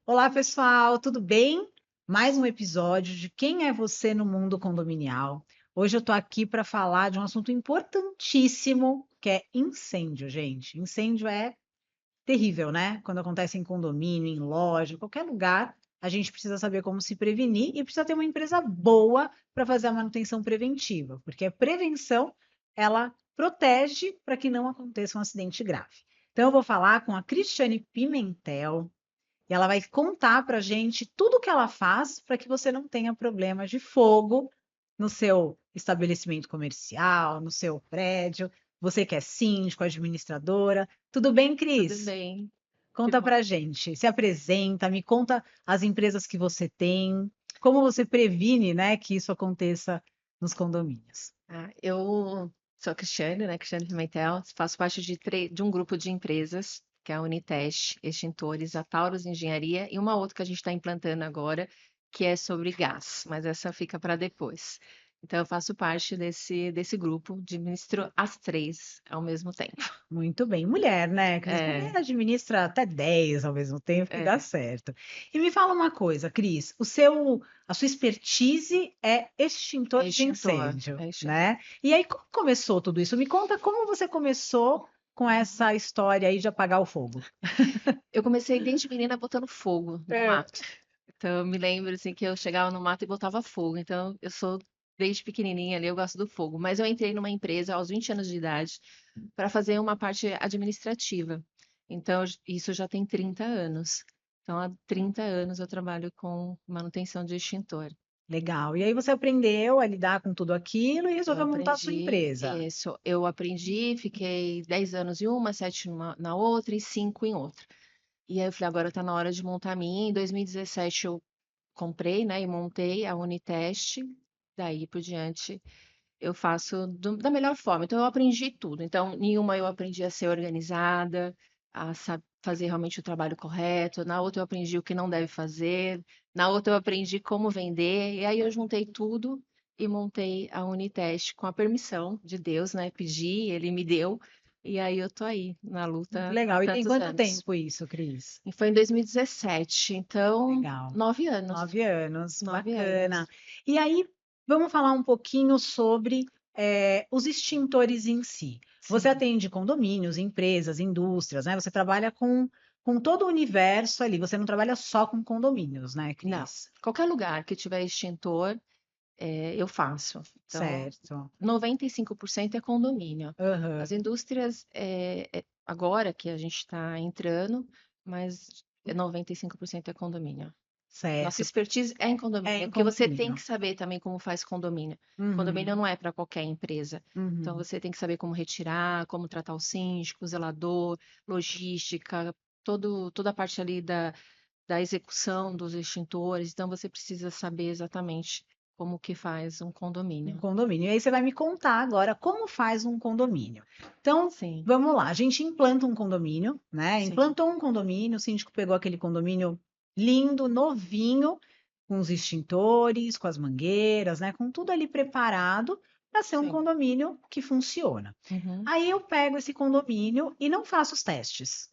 Olá, pessoal, tudo bem? Mais um episódio de Quem é Você no Mundo Condominial. Hoje eu tô aqui para falar de um assunto importantíssimo, que é incêndio, gente. Incêndio é terrível, né? Quando acontece em condomínio, em loja, em qualquer lugar, a gente precisa saber como se prevenir e precisa ter uma empresa boa para fazer a manutenção preventiva, porque a prevenção, ela protege para que não aconteça um acidente grave. Então, eu vou falar com a Cristiane Pimentel, e ela vai contar para a gente tudo o que ela faz para que você não tenha problemas de fogo no seu estabelecimento comercial, no seu prédio. Você que é síndico, administradora. Tudo bem, Tudo Cris? bem, que Conta bom. para a gente. Se apresenta, me conta as empresas que você tem, como você previne, né, que isso aconteça nos condomínios. Eu sou a Cristiane, né? Cristiane Pimentel, faço parte de um grupo de empresas, que é a Unitest, Extintores, a Taurus Engenharia e uma outra que a gente está implantando agora, que é sobre gás, mas essa fica para depois. Então, eu faço parte desse grupo, administro as três ao mesmo tempo. Muito bem. Mulher, né, Cris? Mulher É, administra até 10 ao mesmo tempo e dá é, certo. E me fala uma coisa, Cris, a sua expertise é extintor é de extintor, incêndio, é extintor. né? E aí, como começou tudo isso? Me conta como você começou com essa história aí de apagar o fogo. Eu comecei desde menina botando fogo no É. mato. Então, eu me lembro assim que eu chegava no mato e botava fogo. Então, eu sou desde pequenininha ali, eu gosto do fogo. Mas eu entrei numa empresa aos 20 anos de idade para fazer uma parte administrativa. Então, isso já tem 30 anos. Então, há 30 anos eu trabalho com manutenção de extintor. Legal. E aí você aprendeu a lidar com tudo aquilo e Eu resolveu montar a sua aprendi empresa. isso. Eu aprendi, fiquei 10 anos em uma, 7 na outra e 5 em outra. E aí eu falei, agora está na hora de montar a minha. Em 2017 eu comprei, né, e montei a Unitest. Daí por diante eu faço da melhor forma. Então eu aprendi tudo. Então, nenhuma eu aprendi a ser organizada, fazer realmente o trabalho correto. Na outra eu aprendi o que não deve fazer. Na outra eu aprendi como vender. E aí eu juntei tudo e montei a Unitest com a permissão de Deus, né? Pedi, ele me deu. E aí eu tô aí na Muito luta há legal. E tem tantos quanto anos. tempo isso, Cris? E foi em 2017, então Legal. 9 anos. 9 anos, 9 anos. bacana. E aí, vamos falar um pouquinho sobre os extintores em si. Você Sim. atende condomínios, empresas, indústrias, né? Você trabalha com todo o universo ali. Você não trabalha só com condomínios, né, Não, Cris? qualquer lugar que tiver extintor, eu faço. Então, Certo. 95% é condomínio. Aham. As indústrias, agora que a gente está entrando, mas 95% é condomínio. Nossa Certo. expertise é em É condomínio, em porque você tem condomínio. que saber também como faz condomínio. Condomínio Uhum, não é para qualquer empresa. Então, uhum. você tem que saber como retirar, como tratar o síndico, o zelador, logística, toda a parte ali da execução dos extintores. Então, você precisa saber exatamente como que faz um Um condomínio. condomínio. E aí você vai me contar agora como faz um condomínio. Então, Sim, vamos lá. A gente implanta um condomínio, né? sim, Implantou um condomínio, o síndico pegou aquele condomínio lindo, novinho, com os extintores, com as mangueiras, né? Com tudo ali preparado para ser um sim. condomínio que funciona. Uhum. Aí eu pego esse condomínio e não faço os testes.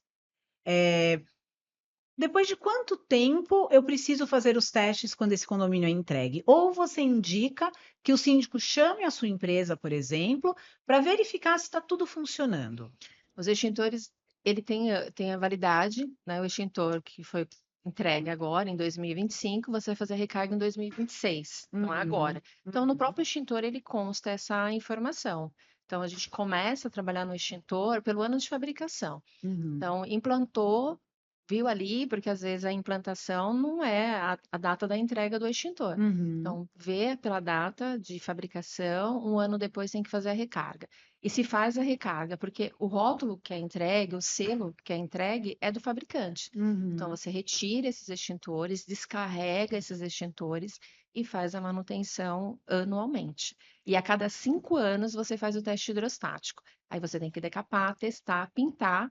Depois de quanto tempo eu preciso fazer os testes quando esse condomínio é entregue? Ou você indica que o síndico chame a sua empresa, por exemplo, para verificar se está tudo funcionando? Os extintores, ele tem a validade, né? O extintor que foi entregue agora, em 2025, você vai fazer a recarga em 2026, então é Uhum, agora. Então, no uhum, próprio extintor, ele consta essa informação. Então, a gente começa a trabalhar no extintor pelo ano de fabricação. uhum, Então, implantou, viu ali, porque às vezes a implantação não é a data da entrega do extintor. uhum. Então, vê pela data de fabricação, um ano depois tem que fazer a recarga. E se faz a recarga, porque o rótulo que é entregue, o selo que é entregue, é do fabricante. Então, Uhum. você retira esses extintores, descarrega esses extintores e faz a manutenção anualmente. E a cada 5 anos você faz o teste hidrostático. Aí você tem que decapar, testar, pintar,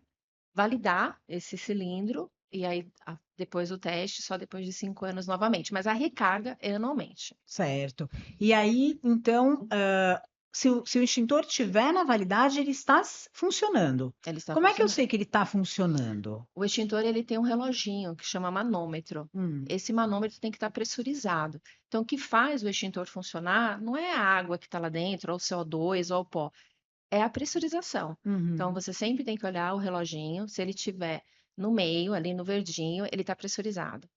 validar esse cilindro e aí depois o teste só depois de 5 anos novamente. Mas a recarga é anualmente. Certo. E aí, então, se o extintor tiver na validade, ele está funcionando. Ele está Como é que eu funcionando. sei que ele está funcionando? O extintor ele tem um reloginho que chama manômetro. Hum, Esse manômetro tem que estar pressurizado. Então, o que faz o extintor funcionar não é a água que está lá dentro, ou o CO2, ou o pó, é a pressurização. Então, uhum, você sempre tem que olhar o reloginho. Se ele estiver no meio, ali no verdinho, ele está pressurizado.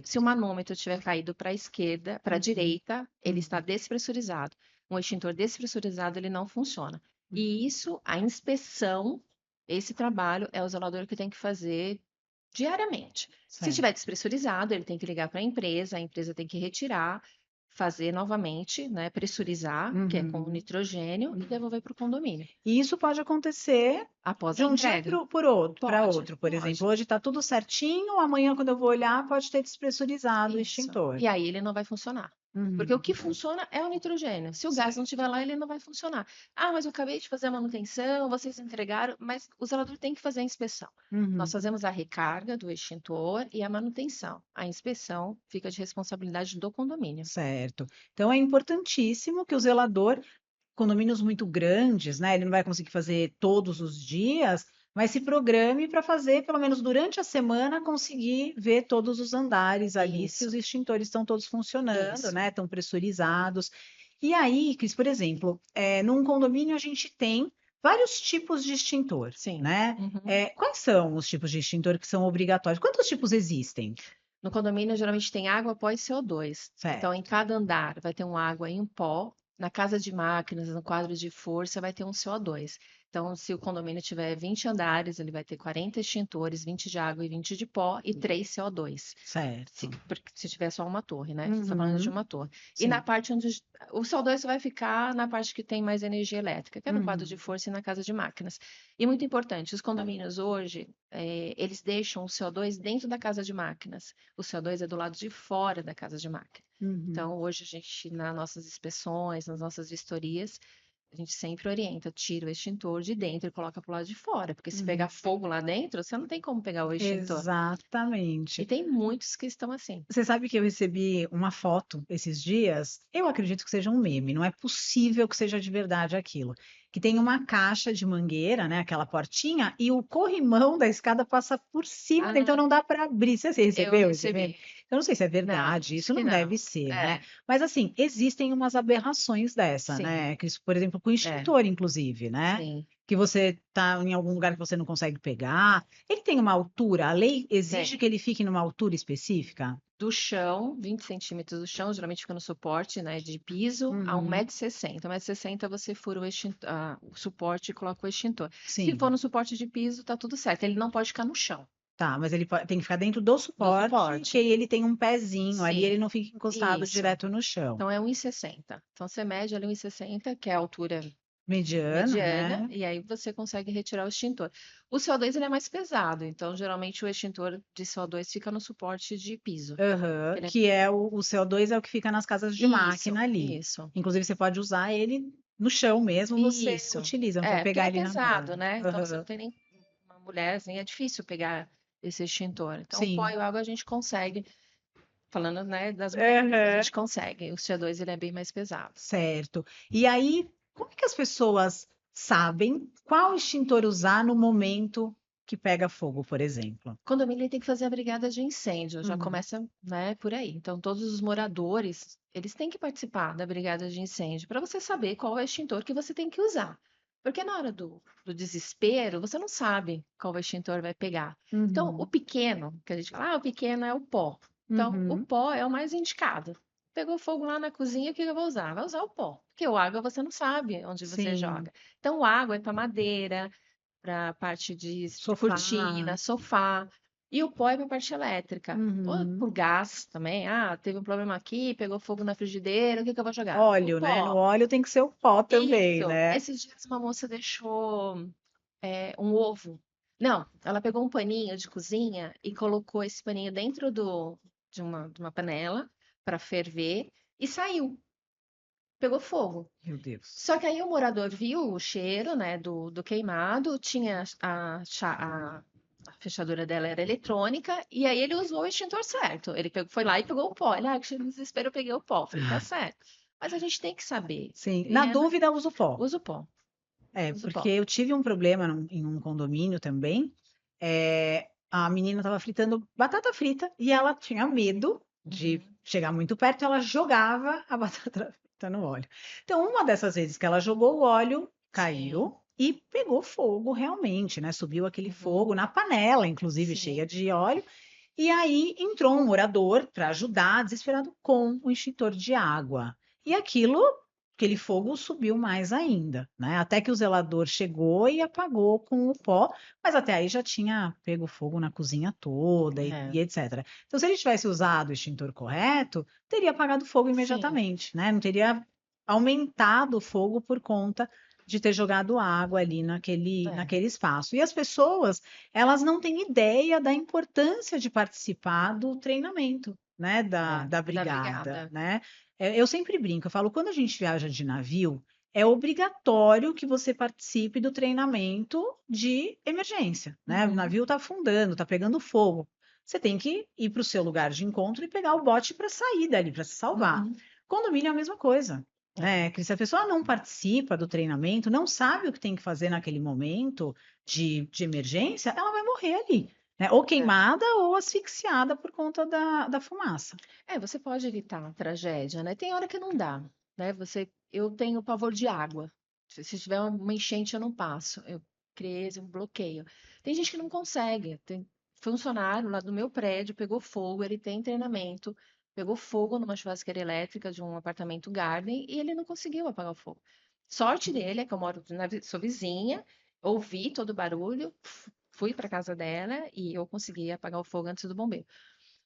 Se o certo. manômetro tiver caído para a esquerda, para a Uhum, direita, ele está uhum, despressurizado. Um extintor despressurizado, ele não funciona. uhum, E isso, a inspeção, esse trabalho é o zelador que tem que fazer diariamente. Se certo. estiver despressurizado, ele tem que ligar para a empresa tem que retirar, fazer novamente, né, pressurizar, que é com Uhum. nitrogênio, e devolver para o condomínio, E isso pode acontecer após de a um dia entrega. para outro, para Pode, outro, por exemplo. pode. Hoje está tudo certinho, amanhã, quando eu vou olhar, pode ter despressurizado o Isso. extintor. E aí ele não vai funcionar. Porque o Uhum, que funciona é o nitrogênio. Se o gás não certo. estiver lá, ele não vai funcionar. Ah, mas eu acabei de fazer a manutenção, vocês entregaram, mas o zelador tem que fazer a inspeção. Nós Uhum, fazemos a recarga do extintor e a manutenção. A inspeção fica de responsabilidade do condomínio. certo. Então é importantíssimo que o zelador, condomínios muito grandes, né? Ele não vai conseguir fazer todos os dias, mas se programe para fazer, pelo menos durante a semana, conseguir ver todos os andares ali, se os Isso, extintores estão todos funcionando, isso. né? Estão pressurizados. E aí, Cris, por exemplo, num condomínio a gente tem vários tipos de extintor, Sim. né? Uhum. Quais são os tipos de extintor que são obrigatórios? Quantos tipos existem? No condomínio, geralmente tem água, pó e CO2. Então, em Certo. cada andar vai ter um água e um pó. Na casa de máquinas, no quadro de força, vai ter um CO2. Então, se o condomínio tiver 20 andares, ele vai ter 40 extintores, 20 de água e 20 de pó e 3 CO2. Certo. Se tiver só uma torre, né? Você está falando de Uhum, uma torre. E na sim. parte onde o CO2 vai ficar na parte que tem mais energia elétrica, que é no quadro de Uhum. força e na casa de máquinas. E muito importante, os condomínios hoje, eles deixam o CO2 dentro da casa de máquinas. O CO2 é do lado de fora da casa de máquina. Uhum. Então, hoje a gente, nas nossas inspeções, nas nossas vistorias, a gente sempre orienta, tira o extintor de dentro e coloca para o lado de fora, porque se pegar Uhum. fogo lá dentro, você não tem como pegar o extintor. E Exatamente. tem muitos que estão assim. Você sabe que eu recebi uma foto esses dias? Eu acredito que seja um meme, não é possível que seja de verdade aquilo. Que tem uma caixa de mangueira, né? Aquela portinha, e o corrimão da escada passa por cima, então Ah, não dá para abrir. Você eu recebeu esse meme? recebi. Eu não sei se é Não, verdade, acho isso que não não. deve ser, né? É, Mas assim, existem umas aberrações dessa, sim, né? Que isso, por exemplo, com é, extintor, inclusive, né? sim, Que você está em algum lugar que você não consegue pegar. Ele tem uma altura, a lei exige tem. que ele fique numa altura específica? Do chão, 20 centímetros do chão, geralmente fica no suporte, né, de piso, a Uhum, 1,60 m. 1,60 m você fura o suporte e coloca o extintor. Se for sim, no suporte de piso, tá tudo certo. Ele não pode ficar no chão, tá, mas ele tem que ficar dentro do do suporte, que suporte. aí ele tem um pezinho ali, ele Sim, não fica encostado isso. direto no chão. Então é 1,60 m. Então você mede ali 1,60 m, que é a altura Mediana, mediana, né? e aí você consegue retirar o extintor. O CO2 ele é mais pesado, então geralmente o extintor de CO2 fica no suporte de piso. Aham, Ele é que é o CO2 é o que fica nas casas de máquina ali. isso, Inclusive, você pode usar ele no chão mesmo, você isso. utiliza, não precisa Porque ele pegar é ele na pesado, mão. né? Então você não Aham, tem nem uma mulher, assim, é difícil pegar esse extintor. Então, o pó sim. e o água a gente consegue, falando, né, das mulheres, a Aham. gente consegue. O CO2 ele é bem mais pesado. Certo. E aí, como é que as pessoas sabem qual extintor usar no momento que pega fogo, por exemplo? O condomínio ele tem que fazer a brigada de incêndio, já Uhum. começa, né, por aí. Então, todos os moradores, eles têm que participar da brigada de incêndio para você saber qual é o extintor que você tem que usar. Porque na hora do desespero, você não sabe qual extintor vai pegar. Então, o Uhum. pequeno, que a gente fala, o pequeno é o pó. Então, o Uhum. pó é o mais indicado. Pegou fogo lá na cozinha, o que eu vou usar? Vai usar o pó. Porque o água você não sabe onde você Sim. joga. Então, o água é para madeira, para a parte de Sofá. cortina, sofá, e o pó é para a parte elétrica. Ou Uhum. por gás também. Ah, teve um problema aqui, pegou fogo na frigideira, o que que eu vou jogar? O Óleo, né? No pó. óleo tem que ser o pó também, Isso. né? Esses dias uma moça deixou um ovo. Não, ela pegou um paninho de cozinha e colocou esse paninho dentro de uma panela para ferver e saiu. Pegou fogo. Meu Deus. Só que aí o morador viu o cheiro, né, do queimado, tinha a fechadura dela era eletrônica, e aí ele usou o extintor certo. Ele foi lá e pegou o pó. Ele, que cheiro de desespero, eu peguei o pó. Falei, tá certo. Mas a gente tem que saber. Sim. E Na dúvida, usa o pó. usa o pó, usa o Porque pó. eu tive um problema em um condomínio também. A menina estava fritando batata frita e ela tinha medo de Uhum. chegar muito perto, ela jogava a batata frita no óleo. Então, uma dessas vezes que ela jogou o óleo, Sim. caiu e pegou fogo realmente, né? Subiu aquele Uhum. fogo na panela, inclusive cheia Sim. de óleo. E aí entrou um morador para ajudar, desesperado, com o extintor de água. E aquele fogo subiu mais ainda, né? Até que o zelador chegou e apagou com o pó, mas até aí já tinha pego fogo na cozinha toda É. e etc. Então, se ele tivesse usado o extintor correto, teria apagado o fogo Sim. imediatamente, né? Não teria aumentado o fogo por conta de ter jogado água ali É. naquele espaço. E as pessoas, elas não têm ideia da importância de participar do treinamento, né, da Da brigada, brigada. né? Eu sempre brinco, eu falo, quando a gente viaja de navio, é obrigatório que você participe do treinamento de emergência, né? O Uhum. navio está afundando, está pegando fogo. Você tem que ir para o seu lugar de encontro e pegar o bote para sair dali, para se salvar. Uhum. Condomínio é a mesma coisa, É. né? Que se a pessoa não participa do treinamento, não sabe o que tem que fazer naquele momento de emergência, ela vai morrer ali, né? Ou É. queimada ou asfixiada por conta da fumaça. Você pode evitar a tragédia, né? Tem hora que não dá, né? Eu tenho pavor de água. Se tiver uma enchente, eu não passo. Eu criei um bloqueio. Tem gente que não consegue. Tem funcionário lá do meu prédio pegou fogo, ele tem treinamento, pegou fogo numa churrasqueira elétrica de um apartamento Garden e ele não conseguiu apagar o fogo. Sorte dele é que eu sou vizinha, ouvi todo o barulho, fui para casa dela e eu consegui apagar o fogo antes do bombeiro.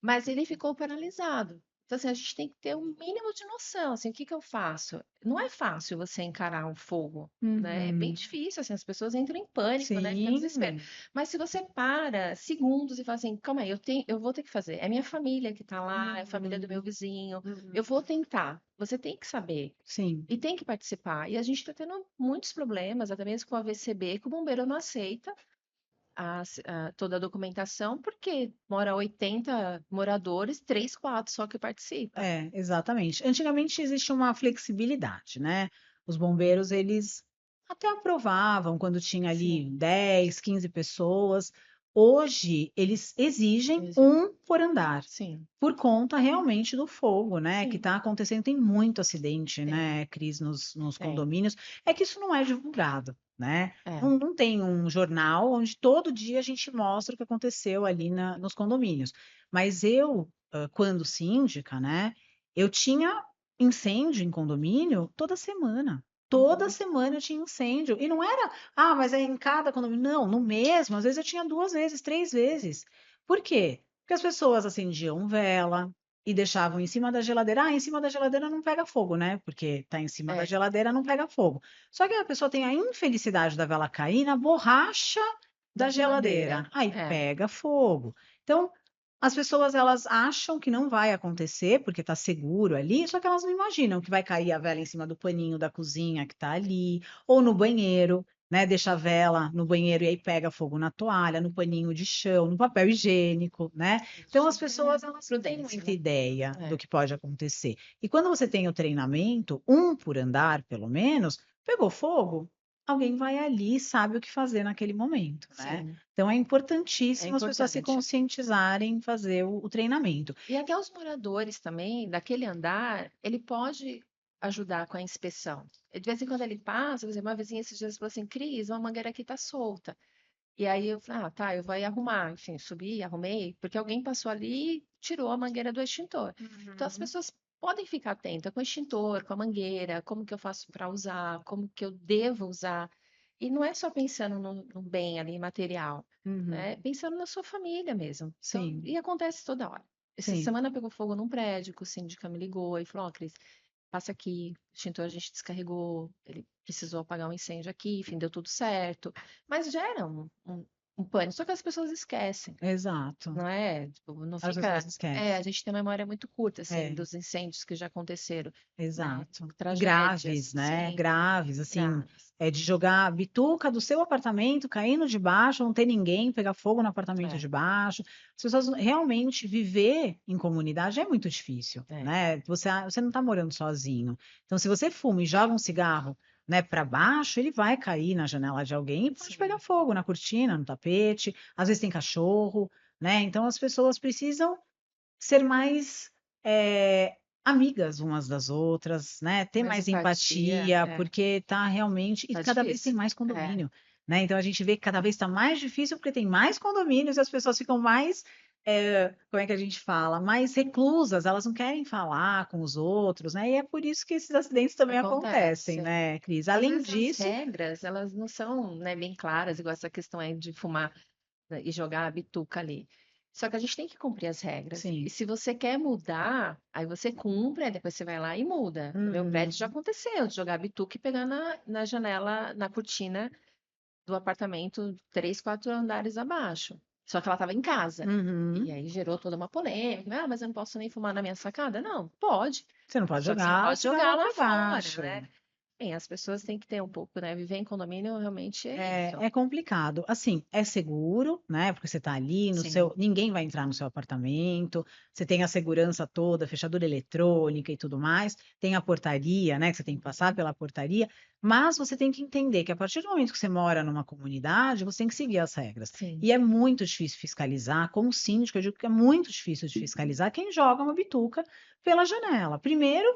Mas ele ficou paralisado. Então, assim, a gente tem que ter um mínimo de noção, assim, o que que eu faço? Não é fácil você encarar um fogo, né? É bem Uhum. difícil, assim, as pessoas entram em pânico, né? Fica desespero. Sim. Mas se você para segundos e fala assim, calma aí, eu vou ter que fazer. É minha família que tá lá, é a família do meu Uhum. vizinho. Eu Uhum. vou tentar. Você tem que saber. Sim. E tem que participar. E a gente está tendo muitos problemas, até mesmo com a VCB, que o bombeiro não aceita toda a documentação, porque mora 80 moradores, 3, 4 só que participa. Exatamente. Antigamente existia uma flexibilidade, né? Os bombeiros, eles até aprovavam quando tinha ali Sim, 10, 15 pessoas. Hoje, eles exigem eles- um por andar, sim, por conta realmente do fogo, né? Que sim, está acontecendo, tem muito acidente, tem, né, Cris, nos tem. condomínios. É que isso não é divulgado, né? É, Não tem um jornal onde todo dia a gente mostra o que aconteceu ali nos condomínios. Mas eu, quando síndica, né, eu tinha incêndio em condomínio toda semana. Toda uhum, semana eu tinha incêndio. E não era, mas é em cada condomínio. Não, no mesmo. Às vezes eu tinha 2 vezes, 3 vezes. Por quê? Porque as pessoas acendiam vela e deixavam em cima da geladeira. Em cima da geladeira não pega fogo, né? Porque tá em cima da é, geladeira, não pega fogo. Só que a pessoa tem a infelicidade da vela cair na borracha da da geladeira. geladeira. Aí É, pega fogo. Então, as pessoas elas acham que não vai acontecer porque está seguro ali, só que elas não imaginam que vai cair a vela em cima do paninho da cozinha que está ali, ou no banheiro, né? Deixa a vela no banheiro e aí pega fogo na toalha, no paninho de chão, no papel higiênico, né? Então as isso é pessoas elas não têm prudência, muita né? ideia do É, que pode acontecer. E quando você tem o treinamento, um por andar, pelo menos, pegou fogo, alguém vai ali e sabe o que fazer naquele momento, né? sim, Então é é importantíssimo as pessoas se importante. conscientizarem em fazer o treinamento. E até os moradores também, daquele andar, ele pode ajudar com a inspeção. De vez em quando ele passa, por exemplo, uma vizinha esses dias falou assim, Cris, uma mangueira aqui tá solta. E aí eu falei, tá, eu vou ir arrumar. Enfim, subi, arrumei, porque alguém passou ali e tirou a mangueira do extintor. Então as Uhum. pessoas podem ficar atentas com o extintor, com a mangueira, como que eu faço para usar, como que eu devo usar. E não é só pensando no bem ali, material, Uhum. né? Pensando na sua família mesmo. Então, Sim, e acontece toda hora. Essa sim. semana pegou fogo num prédio, que o síndico me ligou e falou, ó, Cris, passa aqui, o extintor a gente descarregou, ele precisou apagar um incêndio aqui, enfim, deu tudo certo. Mas gera um pânico. Só que as pessoas esquecem, Exato. não é? Tipo, não As fica. pessoas É, a esquecem. gente tem uma memória muito curta, assim, É, dos incêndios que já aconteceram, né? exato. E Tragédias, graves, né? sim, Graves, assim, graves. é de jogar a bituca do seu apartamento, caindo de baixo, não ter ninguém, pegar fogo no apartamento É, de baixo. As pessoas realmente viver em comunidade é muito difícil, é. né? Você não está morando sozinho. Então, se você fuma e joga um cigarro, né, para baixo, ele vai cair na janela de alguém e pode pegar Sim, fogo na cortina, no tapete. Às vezes tem cachorro, né? Então, as pessoas precisam ser mais amigas umas das outras, né? Ter mais mais empatia, empatia, porque tá realmente e tá cada vez tem difícil. mais É, condomínio, né? Então a gente vê que cada vez está mais difícil porque tem mais condomínios e as pessoas ficam mais, como é que a gente fala, mais reclusas, elas não querem falar com os outros, né? E é por isso que esses acidentes também acontecem, acontece. né, Cris? Às Além vezes as disso, regras, elas não são, né, bem claras, igual essa questão aí de fumar, né, e jogar a bituca ali. Só que a gente tem que cumprir as regras. E sim. se você quer mudar, aí você cumpre, aí depois você vai lá e muda. No meu prédio já Uhum, aconteceu, de jogar a bituca e pegar na janela, na cortina do apartamento 3, 4 andares abaixo. Só que ela estava em casa. E uhum. aí gerou toda uma polêmica. Ah, mas eu não posso nem fumar na minha sacada? Não, pode. Você não pode Só que você não jogar o pode jogar cigarro lá para fora, baixo. né? Bem, as pessoas têm que ter um pouco, né? Viver em condomínio realmente é isso. É complicado. Assim, é seguro, né? Porque você está ali no seu. Sim, Ninguém vai entrar no seu apartamento. Você tem a segurança toda, fechadura eletrônica e tudo mais. Tem a portaria, né? Que você tem que passar pela portaria. Mas você tem que entender que a partir do momento que você mora numa comunidade, você tem que seguir as regras. sim. E é muito difícil fiscalizar. Como síndico, eu digo que é muito difícil de fiscalizar quem joga uma bituca pela janela. Primeiro,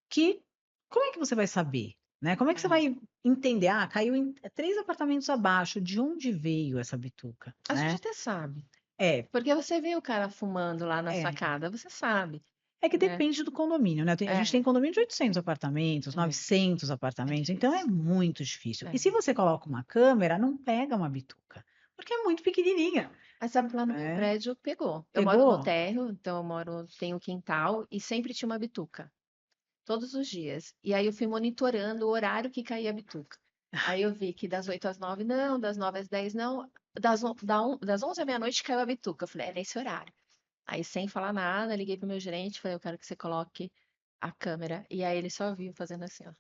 que como é que você vai saber? Né? Como é que você É. vai entender? Ah, caiu em 3 apartamentos abaixo. De onde veio essa bituca, A gente né? até sabe. É, Porque você vê o cara fumando lá na é. sacada, você sabe, É que né? depende do condomínio, né? A gente tem É, condomínio de 800 apartamentos, é, 900 é apartamentos, então é difícil. muito difícil. E É. se você coloca uma câmera, não pega uma bituca, porque é muito pequenininha, Mas sabe que lá no meu né? prédio pegou. Eu moro no Pegou? térreo, então eu moro, tenho quintal e sempre tinha uma bituca. Todos os dias. E aí eu fui monitorando o horário que caía a bituca. Aí eu vi que das 8 às 9 não, das 9 às 10 não, das 11 à meia-noite caiu a bituca. Eu falei, é nesse horário. Aí sem falar nada, liguei pro meu gerente, falei, eu quero que você coloque a câmera. E aí ele só viu fazendo assim, ó.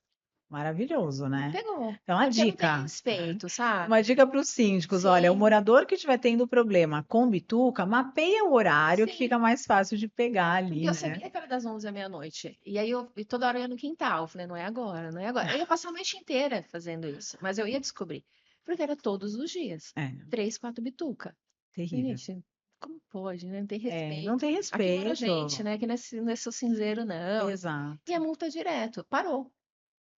Maravilhoso, E né? pegou. Então, a Porque não tem dica. respeito, Uma sabe? dica para os síndicos, olha, o Sim, morador que estiver tendo problema com bituca, mapeia o horário que sim. fica mais fácil de pegar Porque ali, eu né? sabia que era das 11 à meia-noite. E aí eu e toda hora eu ia no quintal. Eu falei, não é agora, não é agora. Eu ia passar a noite inteira fazendo isso, mas eu ia descobrir. Porque era todos os dias. É, 3, 4 bituca. Falei, terrível. gente, como pode, né? Não tem É, não respeito. tem Aqui mora gente, respeito. né? Que não é seu cinzeiro, não. E Exato. a multa direto. Parou.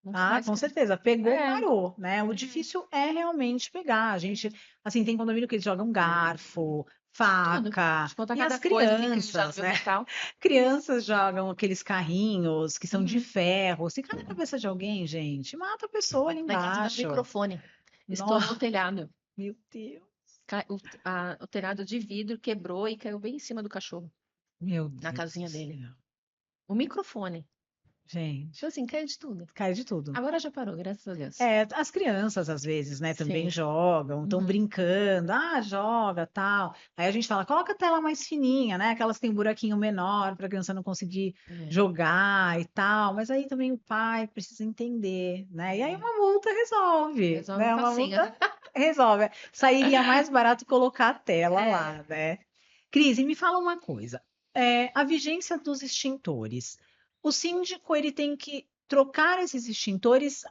Nunca Ah, mais com quero. certeza. Pegou, É, parou, né? O é, difícil é realmente pegar. A gente, assim, tem condomínio que eles jogam garfo, tudo. faca, Te contar e as cada coisa que caiu já no crianças, meu né? quintal. Crianças jogam aqueles carrinhos que são de Uhum. ferro. Se cai na cabeça de alguém, gente, mata a pessoa ali Lá em casa meu embaixo. microfone estourou o Nossa, telhado. meu Deus. O telhado de vidro quebrou e caiu bem em cima do cachorro, Meu na Deus do casinha dele. céu. O microfone. Gente, Então, assim, caiu de tudo. cai de tudo. Agora já parou, graças a Deus. É, as crianças às vezes, né, também Sim. jogam, estão Uhum. brincando, ah, joga, tal. Aí a gente fala, coloca a tela mais fininha, né? Aquelas que tem um buraquinho menor para a criança não conseguir É, jogar e tal. Mas aí também o pai precisa entender, né? E aí é. uma multa resolve, Resolve né? Uma facinho. multa resolve. Sairia mais barato colocar a tela É. lá, né? Cris, e me fala uma coisa. A vigência dos extintores. O síndico ele tem que trocar esses extintores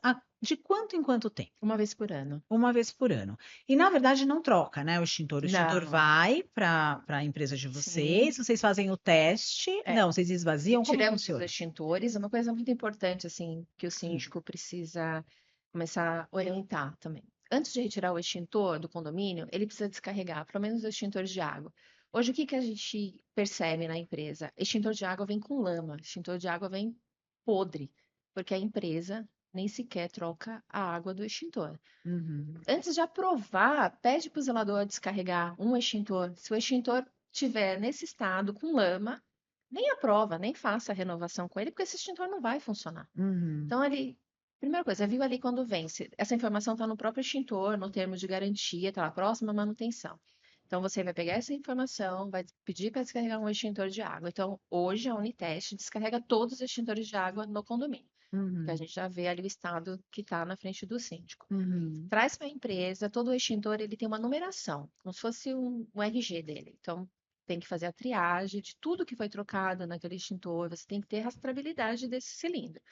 de quanto em quanto tempo? Uma vez por ano. Uma vez por ano. E na verdade não troca, né? O extintor Não. vai para a empresa de Sim. vocês fazem o teste. É. Não, vocês esvaziam, como Retiramos os funciona? extintores. Uma coisa muito importante, assim, que o síndico precisa começar a orientar também. Antes de retirar o extintor do condomínio, ele precisa descarregar, pelo menos os extintores de água. Hoje, o que que a gente percebe na empresa? Extintor de água vem com lama, extintor de água vem podre, porque a empresa nem sequer troca a água do extintor. Uhum, Antes de aprovar, pede para o zelador descarregar um extintor. Se o extintor tiver nesse estado, com lama, nem aprova, nem faça a renovação com ele, porque esse extintor não vai funcionar. uhum. Então, ele. Primeira coisa, viu ali quando vence. Essa informação está no próprio extintor, no termo de garantia, está lá, próxima manutenção. Então, você vai pegar essa informação, vai pedir para descarregar um extintor de água. Então, hoje a Unitest descarrega todos os extintores de água no condomínio, que a Uhum, gente já vê ali o estado que está na frente do síndico. uhum, Traz para a empresa, todo o extintor ele tem uma numeração, como se fosse um RG dele. Então, tem que fazer a triagem de tudo que foi trocado naquele extintor, você tem que ter rastreabilidade desse cilindro.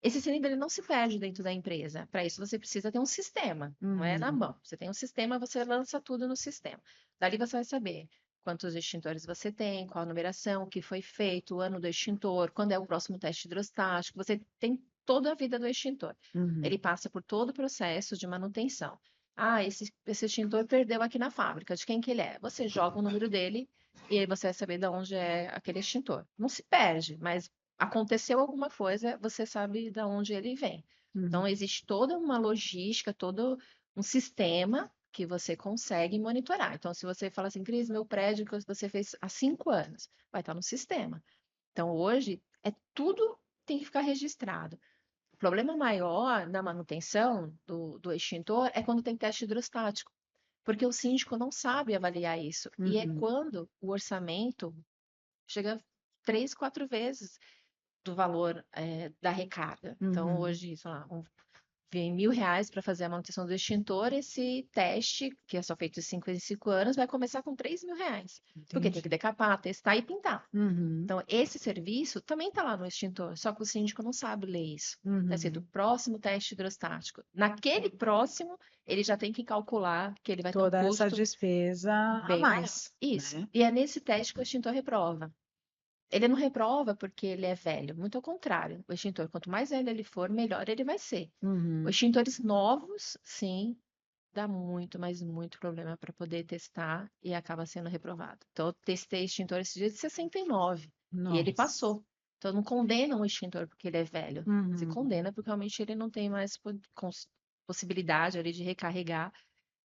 Esse cilindro ele não se perde dentro da empresa. Para isso, você precisa ter um sistema, não é na uhum, mão. Você tem um sistema, você lança tudo no sistema. Dali você vai saber quantos extintores você tem, qual a numeração, o que foi feito, o ano do extintor, quando é o próximo teste hidrostático. Você tem toda a vida do extintor. uhum. Ele passa por todo o processo de manutenção. Ah, esse extintor perdeu aqui na fábrica. De quem que ele é? Você joga o número dele e aí você vai saber de onde é aquele extintor. Não se perde, mas aconteceu alguma coisa, você sabe de onde ele vem. Uhum. Então, existe toda uma logística, todo um sistema que você consegue monitorar. Então, se você fala assim, Cris, meu prédio que você fez há 5 anos, vai estar no sistema. Então, hoje, é tudo tem que ficar registrado. O problema maior na manutenção do extintor é quando tem teste hidrostático, porque o síndico não sabe avaliar isso. E é Uhum, quando o orçamento chega 3, 4 vezes do valor da recarga. Então, uhum. hoje, sei lá, vem R$ 1.000 para fazer a manutenção do extintor, esse teste, que é só feito de 5 em 5 anos, vai começar com R$ 3.000, porque tem que Entendi. decapar, testar e pintar. Uhum, Então, esse serviço também está lá no extintor, só que o síndico não sabe ler isso. Então, assim, do uhum. próximo teste hidrostático. Naquele próximo, ele já tem que calcular que ele vai ter um Toda essa custo despesa a bem maior. mais, Isso. né? E é nesse teste que o extintor reprova. Ele não reprova porque ele é velho, muito ao contrário. O extintor, quanto mais velho ele for, melhor ele vai ser. Os Uhum. extintores novos, sim, dá muito, mas muito problema para poder testar e acaba sendo reprovado. Então, eu testei extintor esse dia de 69 e ele Nossa. passou. Então, não condena o extintor porque ele é velho. Se Uhum. condena porque realmente ele não tem mais possibilidade ali de recarregar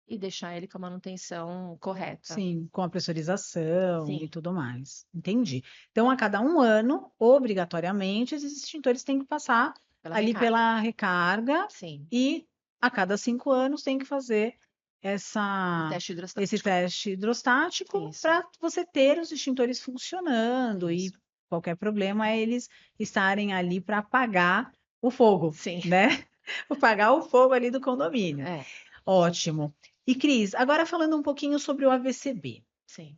e deixar ele com a manutenção correta. Sim, com a pressurização e Sim, tudo mais. Entendi. Então, a cada um ano, obrigatoriamente, esses extintores têm que passar pela ali recarga. pela recarga Sim, e a cada 5 anos tem que fazer o essa, teste esse hidrostático. teste hidrostático Isso, para você ter os extintores funcionando e isso. qualquer problema é eles estarem ali para apagar o fogo, Sim, né? Apagar o fogo ali do condomínio. é, Ótimo. E Cris, agora falando um pouquinho sobre o AVCB. sim,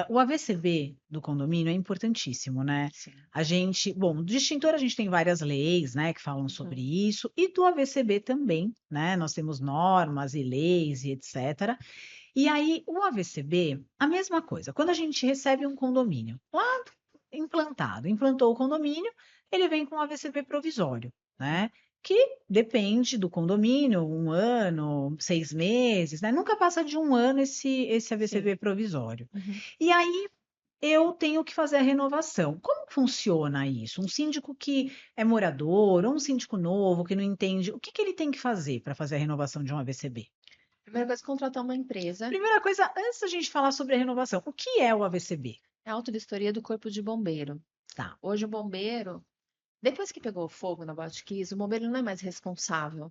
O AVCB do condomínio é importantíssimo, né? sim. A gente, bom, do extintor a gente tem várias leis, né, que falam sobre Uhum. isso, e do AVCB também, né? Nós temos normas e leis e etc. E aí, o AVCB, a mesma coisa. Quando a gente recebe um condomínio lá implantado, implantou o condomínio, ele vem com um AVCB provisório, né? Que depende do condomínio, 1 ano, 6 meses, né? Nunca passa de 1 ano esse Sim. AVCB provisório. Uhum. E aí eu tenho que fazer a renovação. Como funciona isso? Um síndico que é morador, ou um síndico novo que não entende, o que que ele tem que fazer para fazer a renovação de um AVCB? Primeira coisa, contratar uma empresa. Primeira coisa, antes da gente falar sobre a renovação, o que é o AVCB? É a auto-vistoria do corpo de bombeiro. Tá. Hoje o bombeiro, depois que pegou fogo na Botkiss, o bombeiro não é mais responsável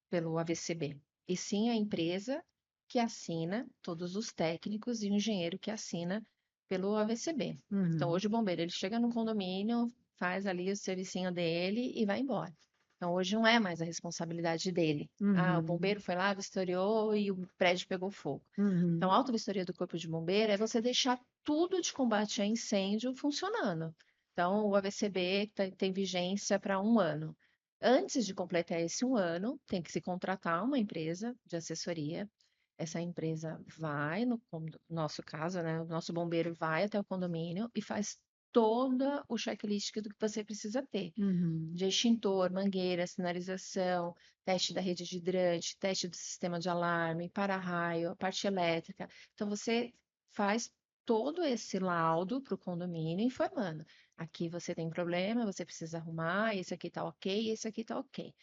pelo AVCB, e sim a empresa que assina, todos os técnicos e o engenheiro que assina pelo AVCB. Então, Uhum. hoje o bombeiro, ele chega no condomínio, faz ali o servicinho dele e vai embora. Então, hoje não é mais a responsabilidade dele. Ah, o Uhum. bombeiro foi lá, vistoriou e o prédio pegou fogo. Então, Uhum. a auto-vistoria do corpo de bombeiro é você deixar tudo de combate a incêndio funcionando. Então, o AVCB tem vigência para 1 ano. Antes de completar esse 1 ano, tem que se contratar uma empresa de assessoria. Essa empresa vai, no nosso caso, né? O nosso bombeiro vai até o condomínio e faz todo o checklist do que você precisa ter. Uhum. De extintor, mangueira, sinalização, teste da rede de hidrante, teste do sistema de alarme, para-raio, a parte elétrica. Então, você faz todo esse laudo para o condomínio informando. Aqui você tem problema, você precisa arrumar, esse aqui está ok, esse aqui está ok.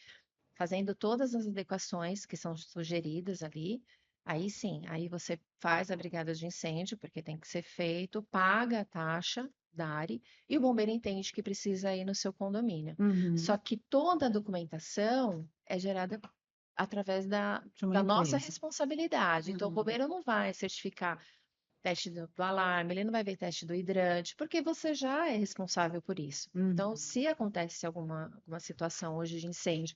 Fazendo todas as adequações que são sugeridas ali, aí sim, aí você faz a brigada de incêndio, porque tem que ser feito, paga a taxa, da área, e o bombeiro entende que precisa ir no seu condomínio. Uhum. Só que toda a documentação é gerada através De uma da nossa empresa. responsabilidade. Então, o Uhum. bombeiro não vai certificar teste do alarme, ele não vai ver teste do hidrante, porque você já é responsável por isso. Então, Uhum. se acontece alguma situação hoje de incêndio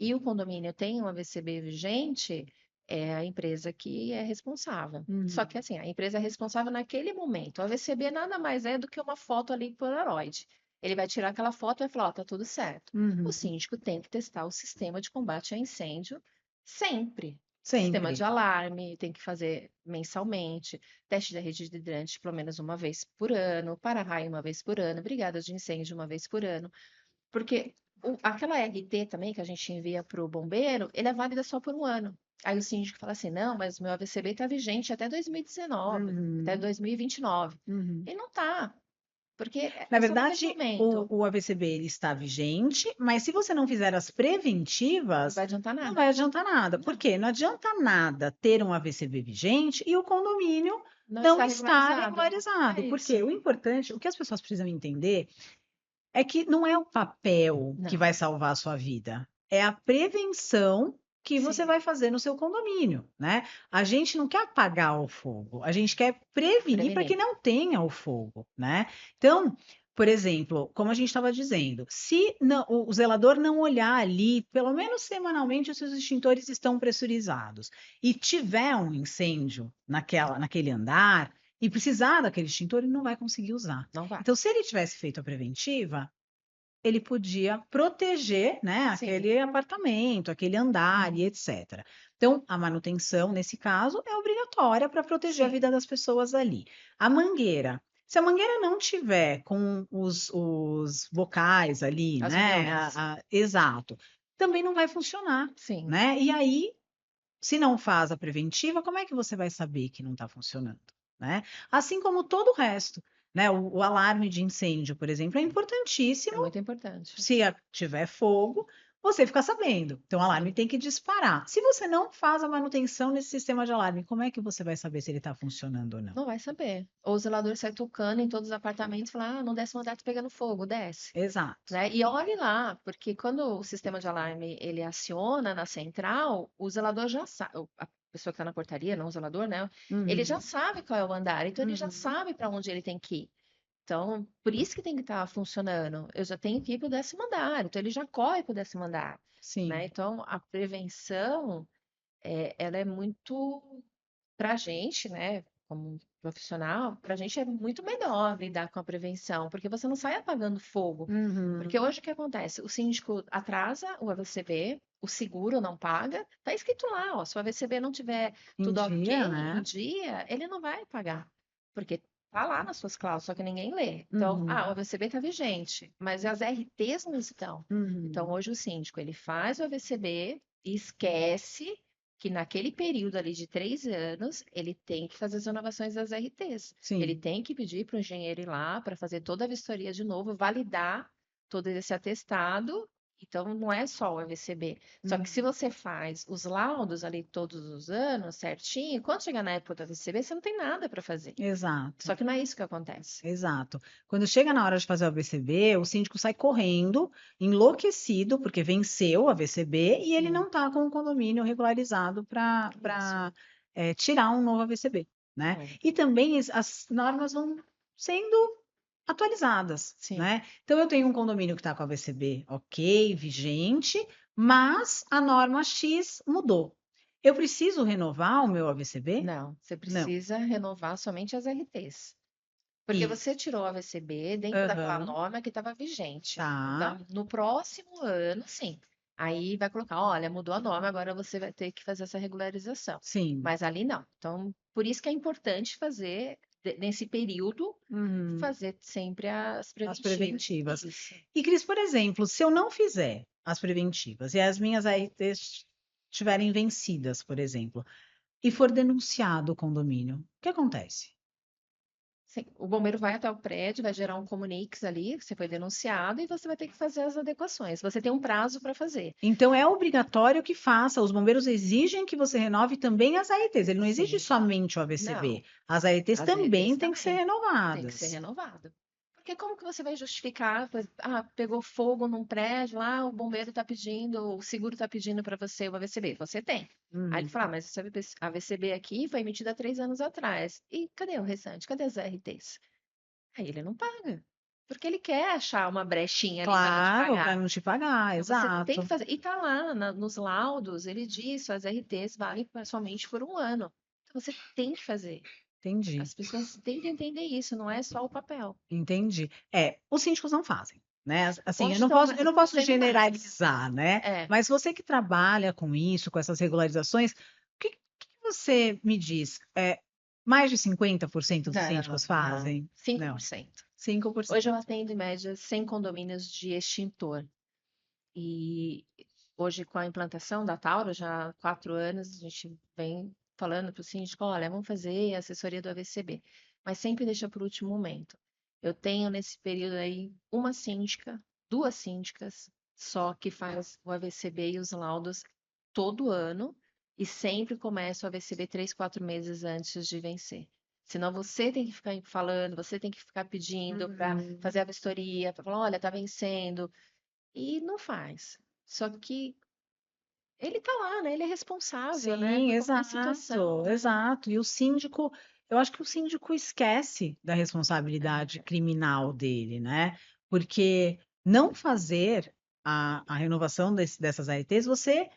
e o condomínio tem um AVCB vigente, é a empresa que é responsável. Só Uhum. que assim, a empresa é responsável naquele momento. O AVCB nada mais é do que uma foto ali Polaroid. Ele vai tirar aquela foto e vai falar, ó, tá tudo certo. O Uhum. síndico tem que testar o sistema de combate a incêndio sempre. Sistema de Sempre. alarme, tem que fazer mensalmente, teste da rede de hidrante pelo menos uma vez por ano, para-raio uma vez por ano, brigadas de incêndio uma vez por ano. Porque aquela RT também que a gente envia para o bombeiro, ele é válida só por um ano. Aí o síndico fala assim, não, mas o meu AVCB está vigente até 2019, até Uhum. 2029. Uhum. Ele não está, porque Na é só naquele verdade, momento. o AVCB ele está vigente, mas se você não fizer as Não preventivas, vai adiantar não nada. vai adiantar nada. Por Não, quê? Não adianta nada ter um AVCB vigente e o condomínio não não está estar regularizado. regularizado. É Porque isso. o importante, o que as pessoas precisam entender é que não é o papel que Não, vai salvar a sua vida, é a prevenção que você sim, vai fazer no seu condomínio, né? A gente não quer apagar o fogo, a gente quer prevenir para que prevenir. não tenha o fogo, né? Então, por exemplo, como a gente estava dizendo, se o zelador não olhar ali, pelo menos semanalmente, os seus extintores estão pressurizados e tiver um incêndio naquele andar e precisar daquele extintor, ele não vai conseguir usar. Não vai. Então, se ele tivesse feito a preventiva, ele podia proteger, né, Sim, aquele apartamento, aquele andar e etc. Então, a manutenção, nesse caso, é obrigatória para proteger a sim. vida das pessoas ali. A mangueira. Se a mangueira não tiver com os bocais ali, As né, uniões. exato, também não vai funcionar, Sim. né? E aí, se não faz a preventiva, como é que você vai saber que não está funcionando, né? Assim como todo o resto, né? O alarme de incêndio, por exemplo, é É importantíssimo. muito importante. Se tiver fogo, você fica sabendo. Então, o alarme Sim. tem que disparar. Se você não faz a manutenção nesse sistema de alarme, como é que você vai saber se ele está funcionando ou não? Não vai saber. Ou o zelador sai tocando em todos os apartamentos e fala, ah, no 10º andar tá pegando fogo, desce. Exato. Né? E olhe lá, porque quando o sistema de alarme ele aciona na central, o zelador já sabe, a pessoa que está na portaria, não o zelador, né? Ele já Uhum, sabe qual é o andar, então ele já uhum, sabe para onde ele tem que ir. Então, por isso que tem que estar funcionando. Eu já tenho que ir para o 10º andar, então ele já corre para o 10º andar, né? sim. Então, a prevenção, ela é muito para a gente, né, como profissional, para a gente é muito melhor lidar com a prevenção, porque você não sai apagando fogo. Porque Uhum. hoje o que acontece? O síndico atrasa o AVCB, o seguro não paga, tá escrito lá, ó, se o AVCB não tiver Em tudo ok dia, em né? dia, ele não vai pagar, porque tá lá nas suas cláusulas, só que ninguém lê. Então, o Uhum, AVCB está vigente, mas as RTs não estão. Então, uhum. hoje o síndico, ele faz o AVCB e esquece que naquele período ali de 3 anos, ele tem que fazer as renovações das RTs. Ele Sim. tem que pedir para o engenheiro ir lá para fazer toda a vistoria de novo, validar todo esse atestado. Então, não é só o AVCB. Só que se Uhum. você faz os laudos ali todos os anos, certinho, quando chegar na época do AVCB, você não tem nada para fazer. Exato. Só que não é isso que acontece. Exato. Quando chega na hora de fazer o AVCB, o síndico sai correndo, enlouquecido, porque venceu o AVCB e ele não Sim, está com o condomínio regularizado isso. para tirar um novo AVCB, né? É, E também as normas vão sendo atualizadas, sim. né? Então eu tenho um condomínio que está com AVCB ok, vigente, mas a norma X mudou. Eu preciso renovar o meu AVCB? Não, você Não. precisa renovar somente as RTs. Porque E, você tirou a VCB dentro daquela aham, norma que estava vigente. tá, Então, no próximo ano, sim. Aí vai colocar, olha, mudou a norma, agora você vai ter que fazer essa regularização. sim. Mas ali não. Então, por isso que é importante fazer, nesse período, Uhum. fazer sempre as As preventivas. preventivas. Isso. E, Cris, por exemplo, se eu não fizer as preventivas e as minhas AITs estiverem vencidas, por exemplo, e for denunciado o condomínio, o que acontece? Sim, o bombeiro vai até o prédio, vai gerar um comuniques ali, que você foi denunciado, e você vai ter que fazer as adequações. Você tem um prazo para fazer. Então, é obrigatório que faça. Os bombeiros exigem que você renove também as AITs. Ele não exige Sim. somente o AVCB. Não, As AITs as RTs também têm que ser também. Tem que ser renovadas. renovado. Porque como que você vai justificar? Pegou fogo num prédio, lá o bombeiro está pedindo, o seguro está pedindo para você o AVCB. Você tem. Aí ele Uhum. fala, mas esse AVCB aqui foi emitido há 3 anos atrás. E cadê o restante? Cadê as RTs? Aí ele não paga. Porque ele quer achar uma brechinha ali para não te Claro, para pagar. não te pagar, Então você tem que exato. fazer. E tá lá nos laudos, ele diz, as RTs valem somente por 1 ano. Então você tem que fazer. Entendi, As pessoas têm que entender isso, não é só o papel. entendi. Os síndicos não fazem, né? Assim, Hoje estão eu não posso fazendo mais. generalizar, né? É, Mas você que trabalha com isso, com essas regularizações, que você me diz? Mais de 50% dos não, síndicos não. fazem? cinco por Não, cento 5%. Hoje eu atendo em média 100 condomínios de extintor. E hoje, com a implantação da Tauro, já há 4 anos, a gente vem falando para o síndico, olha, vamos fazer a assessoria do AVCB, mas sempre deixa para o último momento. Eu tenho nesse período aí uma síndica, duas síndicas, só que faz o AVCB e os laudos todo ano e sempre começa o AVCB 3, 4 meses antes de vencer. Senão você tem que ficar falando, você tem que ficar pedindo para Uhum. fazer a vistoria, para falar, olha, tá vencendo. E não faz. Só que ele tá lá, né? Ele é responsável, né, Sim, por qualquer situação, exato, né? exato. E o síndico, eu acho que o síndico esquece da responsabilidade É, criminal dele, né? Porque não fazer a renovação dessas AETs, você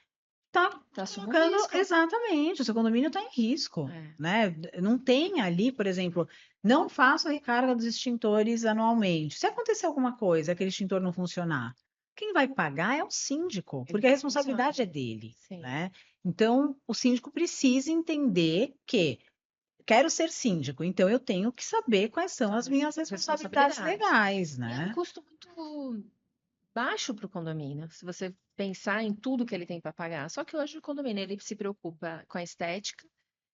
está tá sob um colocando risco. exatamente, o seu condomínio está em risco, É, né? Não tem ali, por exemplo, não faça a recarga dos extintores anualmente. Se acontecer alguma coisa, aquele extintor não funcionar, quem vai pagar é o síndico, ele porque a não funciona. responsabilidade é dele, Sim, né? Então, o síndico precisa entender que quero ser síndico, então eu tenho que saber quais são as minhas as responsabilidades responsabilidades. legais, E é um né? custo muito baixo para o condomínio, se você pensar em tudo que ele tem para pagar. Só que hoje o condomínio ele se preocupa com a estética,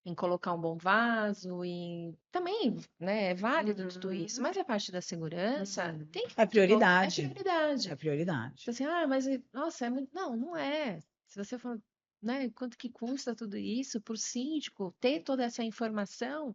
em colocar um bom vaso, e também, né, é válido tudo isso. Uhum, Mas a parte da segurança uhum. tem que É de novo, é prioridade, prioridade. é prioridade. Tipo assim, mas nossa, é muito. Não, não é. Se você for, né, quanto que custa tudo isso por síndico, ter toda essa informação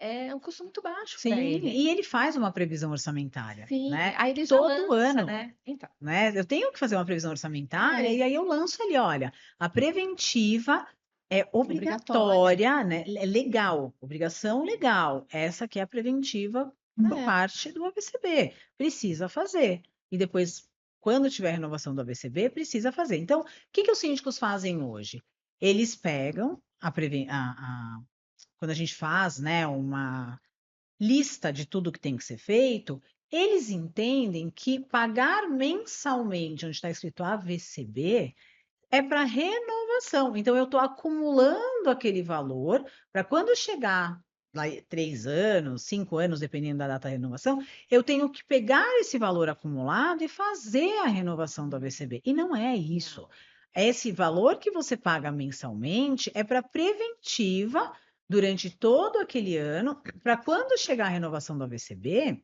é um custo muito baixo para Sim, ele. e ele faz uma previsão orçamentária, Sim, né? aí ele já Todo lança, ano, né? Então, né? Eu tenho que fazer uma previsão orçamentária e é aí eu lanço ali, olha, a preventiva é obrigatória. obrigatória, né? É legal, obrigação legal. Essa que é a preventiva por É. parte do AVCB. Precisa fazer. E depois, quando tiver renovação do AVCB, precisa fazer. Então, o que que os síndicos fazem hoje? Eles pegam quando a gente faz, né, uma lista de tudo que tem que ser feito, eles entendem que pagar mensalmente, onde está escrito AVCB, é para renovação. Então, eu estou acumulando aquele valor para quando chegar lá 3 anos, 5 anos, dependendo da data da renovação, eu tenho que pegar esse valor acumulado e fazer a renovação do AVCB. E não é isso. Não. Esse valor que você paga mensalmente é para preventiva durante todo aquele ano, para quando chegar a renovação do AVCB,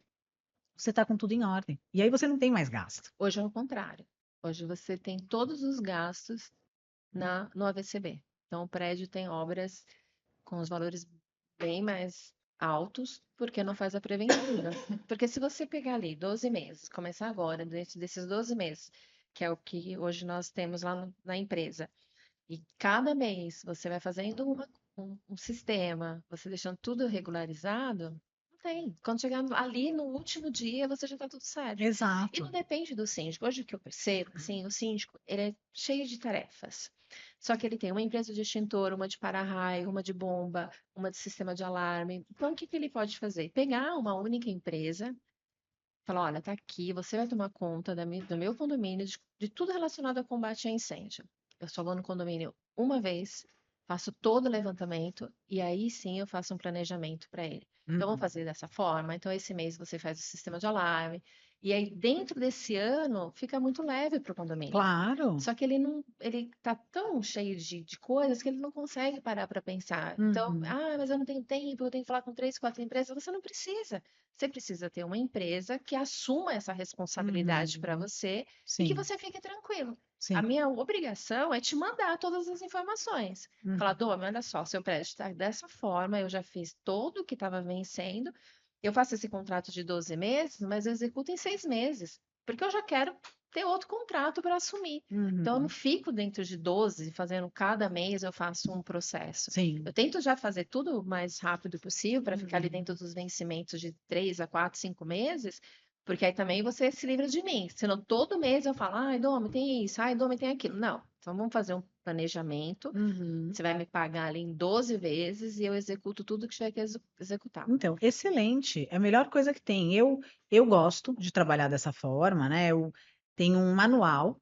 você está com tudo em ordem. E aí você não tem mais gasto. Hoje é o contrário. Hoje você tem todos os gastos no AVCB. Então, o prédio tem obras com os valores bem mais altos, porque não faz a preventiva. Porque se você pegar ali 12 meses, começar agora, dentro desses 12 meses, que é o que hoje nós temos lá na empresa, e cada mês você vai fazendo um sistema, você deixando tudo regularizado, não tem. Quando chegar ali no último dia, você já está tudo certo. E não Exato. depende do síndico. Hoje o que eu percebo, assim, o síndico, ele é cheio de tarefas. Só que ele tem uma empresa de extintor, uma de para-raio, uma de bomba, uma de sistema de alarme. Então, o que que ele pode fazer? Pegar uma única empresa, falar, olha, tá aqui, você vai tomar conta do meu condomínio, de tudo relacionado a combate a incêndio. Eu só vou no condomínio uma vez, faço todo o levantamento e aí sim eu faço um planejamento para ele. Então, vamos Uhum. fazer dessa forma. Então, esse mês você faz o sistema de alarme. E aí, dentro desse ano, fica muito leve para o condomínio. Claro. Só que ele não, ele tá tão cheio de coisas que ele não consegue parar para pensar. Então, Uhum. mas eu não tenho tempo, eu tenho que falar com 3, 4 empresas. Você não precisa. Você precisa ter uma empresa que assuma essa responsabilidade para Uhum. você e que Sim, você fique tranquilo. A sim. minha obrigação é te mandar todas as informações. Falar, Uhum. Dome, olha só, seu prédio está dessa forma, eu já fiz todo o que estava vencendo, eu faço esse contrato de 12 meses, mas eu executo em 6 meses, porque eu já quero ter outro contrato para assumir. Então, eu não Uhum. fico dentro de 12, fazendo cada mês eu faço um processo. Sim. Eu tento já fazer tudo o mais rápido possível para ficar ali Uhum. dentro dos vencimentos de 3 a 4, 5 meses, porque aí também você se livra de mim. Senão todo mês eu falo, ai, Domi, tem isso, ai, Domi, tem aquilo. Não, então vamos fazer um planejamento. Uhum. Você vai me pagar ali em 12 vezes e eu executo tudo que tiver que executar. Então, excelente. É a melhor coisa que tem. Eu gosto de trabalhar dessa forma, né? Eu tenho um manual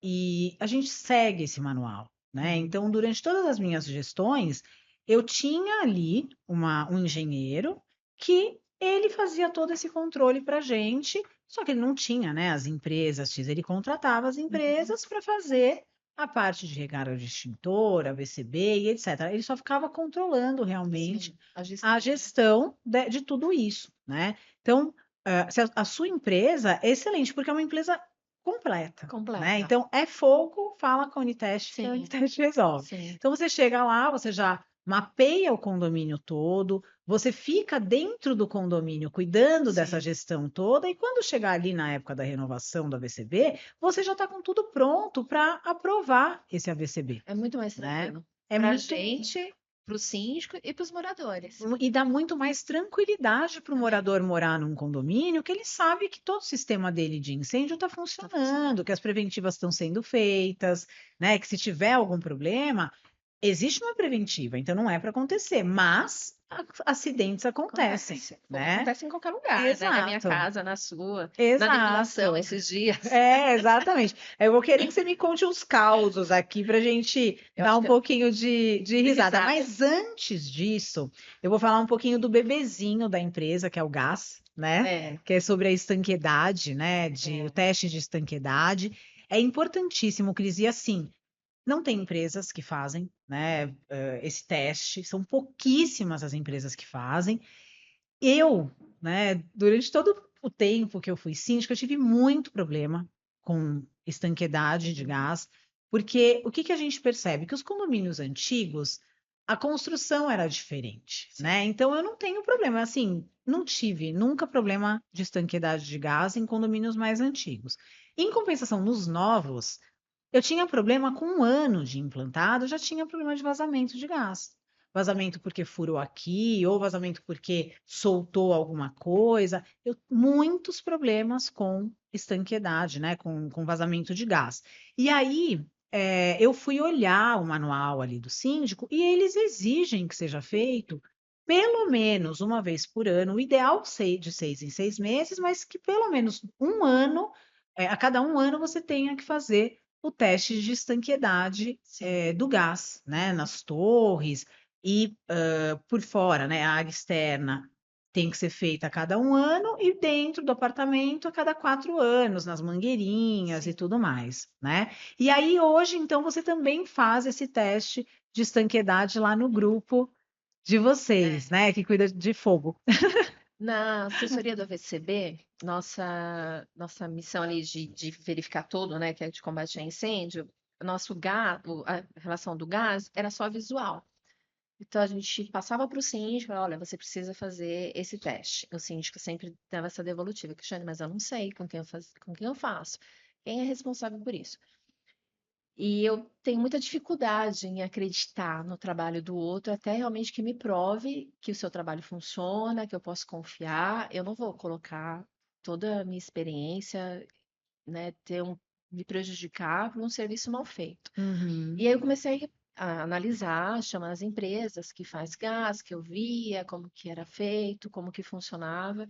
e a gente segue esse manual, né? Então, durante todas as minhas gestões, eu tinha ali um engenheiro que ele fazia todo esse controle para a gente, só que ele não tinha, né, as empresas X, ele contratava as Uhum. empresas para fazer a parte de recarga de extintor, a VCB e etc. Ele só ficava controlando realmente Sim, a a gestão, né? gestão de tudo isso, né? Então, se a sua empresa é excelente, porque é uma empresa completa, né? Completa. Então, é fogo, fala com a Unitest, que a Sim, Unitest resolve. sim, Então, você chega lá, você já mapeia o condomínio todo, você fica dentro do condomínio cuidando dessa sim. gestão toda, e quando chegar ali na época da renovação do AVCB, você já está com tudo pronto para aprovar esse AVCB, É muito mais né? tranquilo. É Para a muito gente, para o síndico e para os moradores. e dá muito mais tranquilidade para o Também. morador morar num condomínio, que ele sabe que todo o sistema dele de incêndio está Tá funcionando, funcionando. que as preventivas estão sendo feitas, né? Que se tiver algum problema, existe uma preventiva, então não é para acontecer, mas acidentes acontecem, Acontece. Como né? acontece em qualquer lugar, né? Na minha Exato, casa, na sua, na depilação exato. esses dias. É, exatamente. Eu vou querer que você me conte uns causos aqui para a gente Eu dar acho um que pouquinho de de risada. risada. Mas antes disso, eu vou falar um pouquinho do bebezinho da empresa, que é o gás, né? É, Que é sobre a estanqueidade, né? O é. teste de estanqueidade. É importantíssimo, Cris, e assim, não tem empresas que fazem, né, esse teste, são pouquíssimas as empresas que fazem. Eu, né, durante todo o tempo que eu fui síndica, eu tive muito problema com estanqueidade de Uhum. gás, porque o que que a gente percebe? Que os condomínios antigos, a construção era diferente, né? Sim. Então eu não tenho problema, assim, não tive nunca problema de estanqueidade de gás em condomínios mais antigos. Em compensação, nos novos, eu tinha problema com um ano de implantado, já tinha problema de vazamento de gás. Vazamento porque furou aqui, ou vazamento porque soltou alguma coisa. Muitos problemas com estanqueidade, né? Com vazamento de gás. E aí, eu fui olhar o manual ali do síndico e eles exigem que seja feito pelo menos uma vez por ano, o ideal de 6 em 6 meses, mas que pelo menos um ano, a cada um ano você tenha que fazer o teste de estanqueidade Sim. do gás, né, nas torres e por fora, né, a área externa tem que ser feita a cada um ano e dentro do apartamento a cada 4 anos, nas mangueirinhas e Sim. tudo mais, né? E aí hoje, então, você também faz esse teste de estanqueidade lá no grupo de vocês, É. né, que cuida de fogo. Na assessoria do AVCB, nossa missão ali de verificar tudo, né, que é de combate a incêndio, nosso gás, a relação do gás era só visual. Então a gente passava para o síndico, olha, você precisa fazer esse teste. O síndico sempre dava essa devolutiva, Cristiane, mas eu não sei com quem eu faço. Quem é responsável por isso? E eu tenho muita dificuldade em acreditar no trabalho do outro, até realmente que me prove que o seu trabalho funciona, que eu posso confiar. Eu não vou colocar toda a minha experiência, né, me prejudicar por um serviço mal feito. Uhum, E aí eu comecei a analisar, chamar as empresas que faz gás, que eu via, como que era feito, como que funcionava.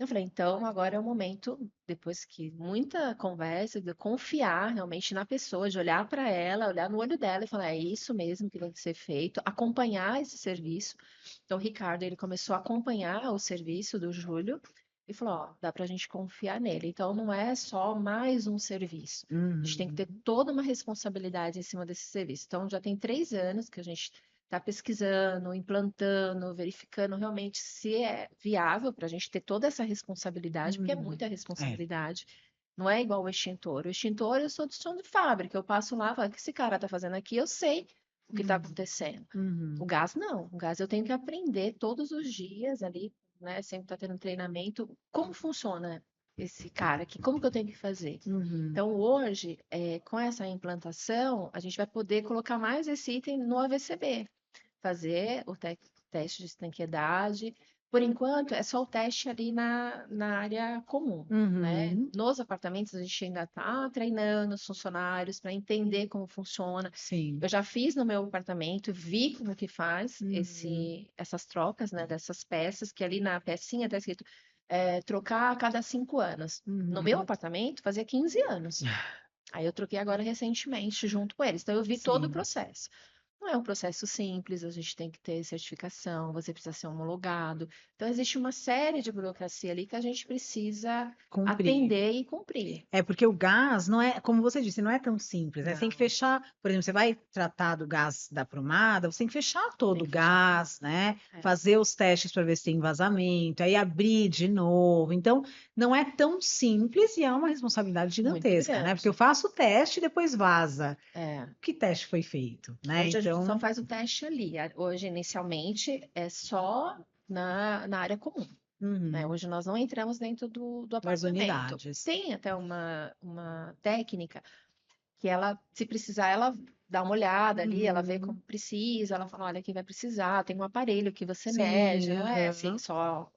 Eu falei, então agora é o momento, depois que muita conversa, de eu confiar realmente na pessoa, de olhar para ela, olhar no olho dela e falar, é isso mesmo que tem que ser feito, acompanhar esse serviço. Então, o Ricardo, ele começou a acompanhar o serviço do Júlio e falou, ó, dá para a gente confiar nele. Então, não é só mais um serviço. A gente tem que ter uhum, toda uma responsabilidade em cima desse serviço. Então, já tem 3 anos que a gente está pesquisando, implantando, verificando realmente se é viável para a gente ter toda essa responsabilidade, porque é uhum. muita É. responsabilidade. Não é igual o extintor. O extintor eu sou de som de fábrica. Eu passo lá, falo, o que esse cara está fazendo aqui? Eu sei o que está Uhum, acontecendo. O uhum, gás não. O gás eu tenho que aprender todos os dias ali, né? Sempre está tendo treinamento. Como funciona esse cara aqui? Como que eu tenho que fazer? Uhum. Então, hoje, com essa implantação, a gente vai poder colocar mais esse item no AVCB, fazer o teste de estanqueidade. Por enquanto, é só o teste ali na área comum, né? Uhum. Nos apartamentos, a gente ainda está treinando os funcionários para entender como funciona. Sim. Eu já fiz no meu apartamento, vi como que faz Uhum. essas trocas, né, dessas peças, que ali na pecinha está escrito trocar a cada 5 anos. No meu Uhum. apartamento, fazia 15 anos. Aí eu troquei agora recentemente junto com eles. Então eu vi todo o Sim. processo. Não é um processo simples, a gente tem que ter certificação, você precisa ser homologado. Então existe uma série de burocracia ali que a gente precisa Cumprir. atender e cumprir. É porque o gás não é, como você disse, não é tão simples, né? Você tem que Não, fechar, por exemplo, você vai tratar do gás da prumada, você tem que fechar todo tem o que fechar tudo. gás, né? É, Fazer os testes para ver se tem vazamento, aí abrir de novo. Então, não é tão simples e é uma responsabilidade muito gigantesca, né? Porque eu grande. faço o teste e depois vaza. É. Que teste foi feito, né? Hoje a gente só Então, faz o teste ali. Hoje, inicialmente, é só na área comum, né? uhum, Hoje nós não entramos dentro do das apartamento. unidades. Tem até uma técnica que ela, se precisar, ela dá uma olhada ali, ela vê Uhum, como precisa, ela fala, olha, aqui vai precisar, tem um aparelho que você sim, mede, não é assim aham, só,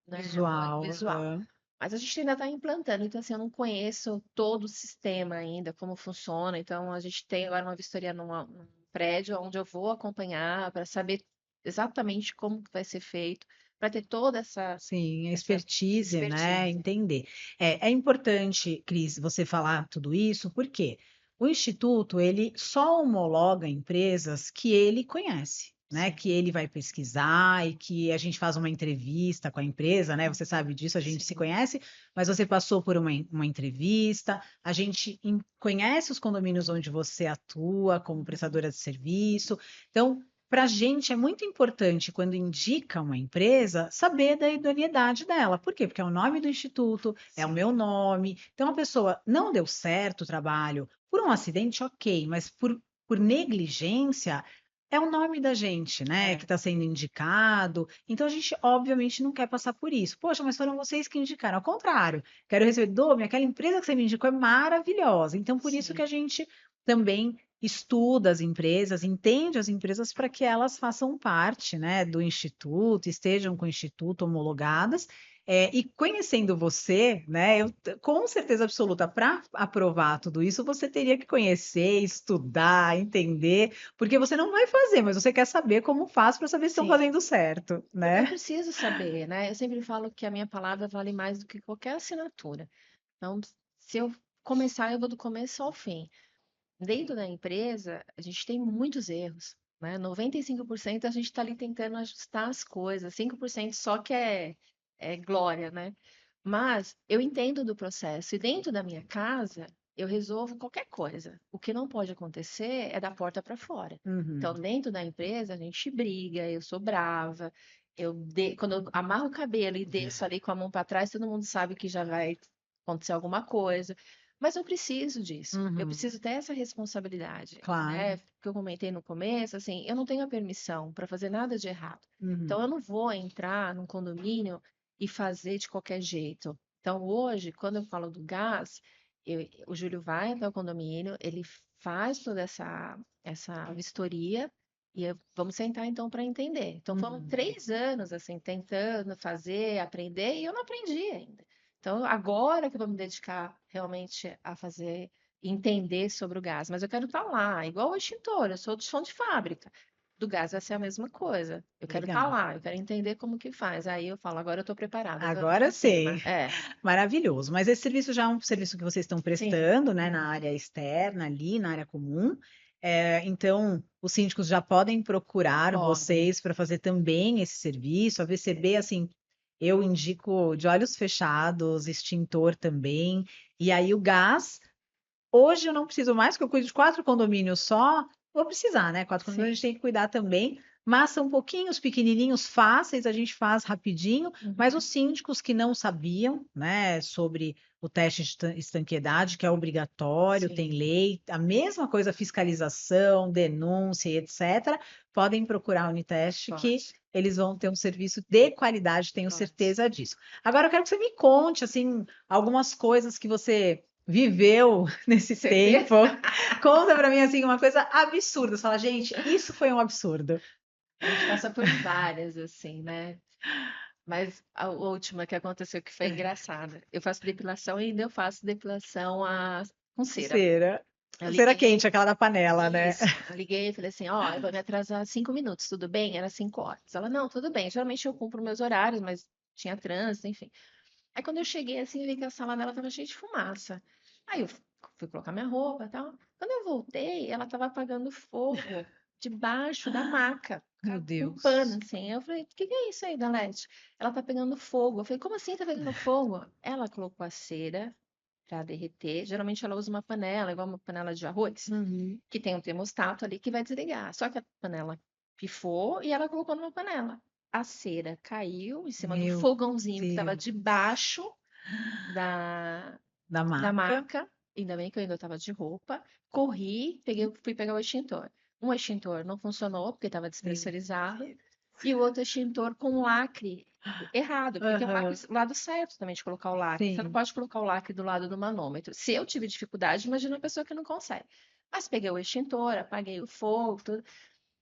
né, visual, visual. aham, Mas a gente ainda está implantando, então assim, eu não conheço todo o sistema ainda, como funciona. Então a gente tem agora uma vistoria num prédio onde eu vou acompanhar para saber exatamente como que vai ser feito, para ter toda sim, a essa expertise, né? expertise. Entender. É importante, Cris, você falar tudo isso, porque o Instituto, ele só homologa empresas que ele conhece, né? Sim, Que ele vai pesquisar e que a gente faz uma entrevista com a empresa, né? Você sabe uhum, disso, a gente se sim, conhece, mas você passou por uma entrevista, a gente conhece os condomínios onde você atua como uhum, prestadora de serviço, então para a gente é muito importante, quando indica uma empresa, saber da idoneidade dela. Por quê? Porque é o nome do instituto, é o sim, meu nome. Então, a pessoa não deu certo o trabalho por um acidente, ok, mas por negligência, é o nome da gente, né, que é, está sendo indicado. Então, a gente, obviamente, não quer passar por isso. Poxa, mas foram vocês que indicaram. Ao contrário, quero receber, Domi, aquela empresa que você me indicou é maravilhosa. Então, por isso que sim, a gente também estuda as empresas, entende as empresas para que elas façam parte, né, do instituto, estejam com o instituto homologadas. E conhecendo você, né, eu com certeza absoluta, para aprovar tudo isso, você teria que conhecer, estudar, entender, porque você não vai fazer, mas você quer saber como faz para saber se estão sim. fazendo certo, Porque eu né? preciso saber, né? Eu sempre falo que a minha palavra vale mais do que qualquer assinatura. Então, se eu começar, eu vou do começo ao fim. Dentro da empresa, a gente tem muitos erros, né? 95% a gente está ali tentando ajustar as coisas, 5% só que é glória, né? Mas eu entendo do processo e dentro da minha casa eu resolvo qualquer coisa. O que não pode acontecer é da porta para fora. Então, Uhum. dentro da empresa, a gente briga, eu sou brava, quando eu amarro o cabelo e desço ali com a mão para trás, todo mundo sabe que já vai acontecer alguma coisa. Mas eu preciso disso. Eu Uhum. preciso ter essa responsabilidade, né? Claro. Que eu comentei no começo, assim, eu não tenho a permissão para fazer nada de errado. Então, Uhum. eu não vou entrar num condomínio e fazer de qualquer jeito. Então, hoje, quando eu falo do gás, o Júlio vai até o condomínio, ele faz toda essa vistoria e vamos sentar então para entender. Então, foram Uhum. 3 anos assim, tentando fazer, aprender, e eu não aprendi ainda. Então, agora que eu vou me dedicar realmente a fazer, entender sobre o gás, mas eu quero estar lá, igual o extintor, eu sou do chão de fábrica. Do gás vai ser a mesma coisa. Eu quero estar Legal. lá, eu quero entender como que faz. Aí eu falo, agora eu estou preparada, vamos Agora para sei. cima. É, Maravilhoso. Mas esse serviço já é um serviço que vocês estão sim, prestando, né, na área externa, ali, na área comum. Então, os síndicos já podem procurar podem. vocês para fazer também esse serviço. A VCB, assim, eu indico de olhos fechados, extintor também. E aí, o gás. Hoje eu não preciso mais, porque eu cuido de 4 condomínios só. Vou precisar, né? 4 condomínios a Sim. gente tem que cuidar também. Mas são pouquinhos, pequenininhos, fáceis, a gente faz rapidinho. Mas os Uhum. síndicos que não sabiam, né, sobre o teste de estanqueidade, que é obrigatório, tem Sim, lei, a mesma coisa, fiscalização, denúncia, etc., podem procurar a Unitest, que pode. eles vão ter um serviço de qualidade, tenho Ótimo. certeza disso. Agora eu quero que você me conte, assim, algumas coisas que você viveu nesse Certeza? tempo. Conta pra mim, assim, uma coisa absurda. Você fala, gente, isso foi um absurdo. A gente passa por várias, assim, né? Mas a última que aconteceu que foi engraçada. Eu faço depilação e ainda eu faço depilação com cera. Cera. Eu Cera liguei, quente, aquela da panela, né? isso. Eu liguei e falei assim, ó, eu vou me atrasar 5 minutos, tudo bem? Era 5 horas. Ela, não, tudo bem. Geralmente eu cumpro meus horários, mas tinha trânsito, enfim. Aí quando eu cheguei assim, eu vi que a sala dela tava cheia de fumaça. Aí eu fui colocar minha roupa e tal. Quando eu voltei, ela tava apagando fogo debaixo da maca, Meu com um pano, Deus. assim. Eu falei, o que que é isso aí, Danete? Ela tá pegando fogo. Eu falei, como assim tá pegando fogo? Ela colocou a cera para derreter. Geralmente ela usa uma panela, igual uma panela de arroz, Uhum. que tem um termostato ali que vai desligar. Só que a panela pifou e ela colocou numa panela. A cera caiu em cima do Meu fogãozinho que estava Deus. debaixo da, Da da maca. maca. Ainda bem que eu ainda estava de roupa. Corri, fui pegar o extintor. Um extintor não funcionou porque estava Meu despressurizado. Deus. E o outro extintor com lacre errado, porque tem um lacre, Aham. o lado certo também de colocar o lacre. Você não Sim. pode colocar o lacre do lado do manômetro. Se eu tive dificuldade, imagina uma pessoa que não consegue. Mas peguei o extintor, apaguei o fogo, tudo.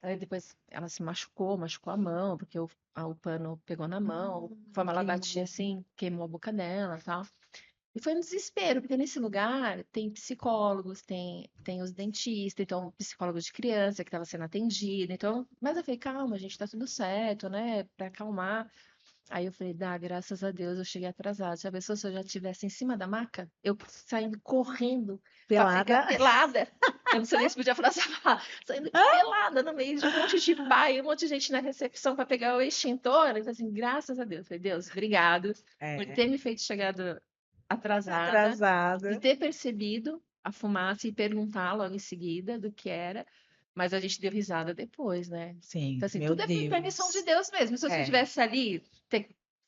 Aí depois ela se machucou, machucou a mão, porque o pano pegou na mão. Conforme ela batia Queimou. assim, queimou a boca dela e tal. E foi um desespero, porque nesse lugar tem psicólogos, tem os dentistas, então psicólogos de criança que estava sendo atendido. Então, mas eu falei, calma, gente, tá tudo certo, né? Para acalmar. Aí eu falei, dá, graças a Deus eu cheguei atrasada. Já pensou se eu já estivesse em cima da maca? Eu saindo correndo para pegar Pelada. pelada. Eu não sei se podia falar essa palavra. Saindo pelada no meio de um monte de pai, um monte de gente na recepção para pegar o extintor. Eu falei assim, graças a Deus. Eu falei, Deus, obrigado por É. ter me feito chegar atrasada, de Atrasada. ter percebido a fumaça e perguntar logo em seguida do que era. Mas a gente deu risada depois, né? Sim, Então, assim, meu tudo é permissão de Deus. Deus mesmo. Se eu É. estivesse ali,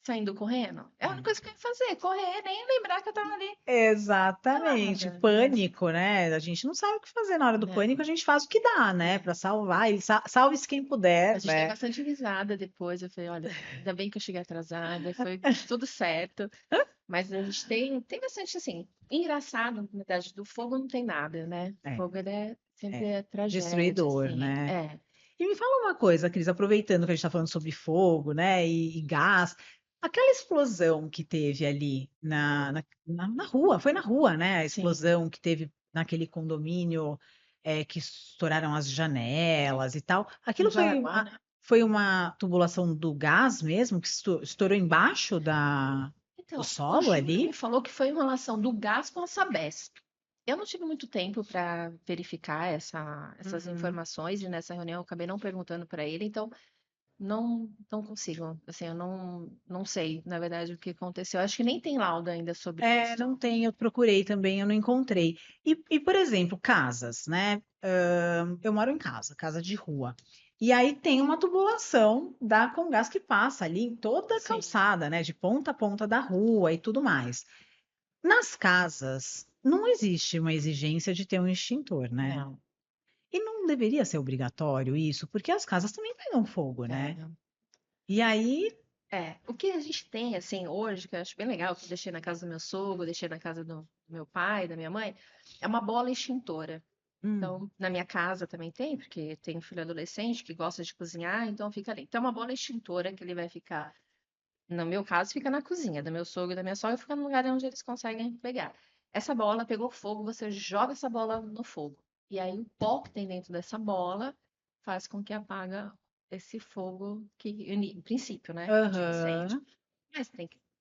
saindo correndo, é a única É. coisa que eu ia fazer, correr, nem lembrar que eu tava ali Exatamente, pelada, né? pânico, né? A gente não sabe o que fazer na hora do Né? pânico, a gente faz o que dá, né? Para salvar, e salve-se quem A puder, gente deu né? bastante risada depois. Eu falei, olha, ainda bem que eu cheguei atrasada, foi tudo certo. Mas a gente tem bastante, assim, engraçado, na verdade, do fogo não tem nada, né? É, Fogo, ele sempre é. é tragédia, Destruidor, assim. né? É. E me fala uma coisa, Cris, aproveitando que a gente está falando sobre fogo, né, e gás, aquela explosão que teve ali na rua, foi na rua, né, a Sim, explosão que teve naquele condomínio, que estouraram as janelas e tal, em aquilo Jaraguá, né? foi uma tubulação do gás mesmo, que estourou embaixo do Então, o solo Júlio me ali? falou que foi uma relação do gás com a Sabesp. Eu não tive muito tempo para verificar essas Uhum. informações e nessa reunião eu acabei não perguntando para ele, então não consigo, assim, eu não sei, na verdade, o que aconteceu. Acho que nem tem laudo ainda sobre É, isso. não tem, eu procurei também, eu não encontrei. Por exemplo, casas, né? Eu moro em casa, casa de rua. E aí tem uma tubulação da Comgás que passa ali em toda a Sim, calçada, né? De ponta a ponta da rua e tudo mais. Nas casas, não existe uma exigência de ter um extintor, né? não, E não deveria ser obrigatório isso, porque as casas também pegam fogo, né? pega. E aí. O que a gente tem, assim, hoje, que eu acho bem legal, que eu deixei na casa do meu sogro, deixei na casa do meu pai, da minha mãe, é uma bola extintora. hum, Então, na minha casa também tem, porque tem um filho adolescente que gosta de cozinhar, então fica ali. Então, é uma bola extintora que ele vai ficar, no meu caso, fica na cozinha, do meu sogro e da minha sogra, fica no lugar onde eles conseguem pegar. Essa bola pegou fogo, você joga essa bola no fogo. E aí, o pó que tem dentro dessa bola faz com que apaga esse fogo que, em princípio, né, de incêndio. aham, Mas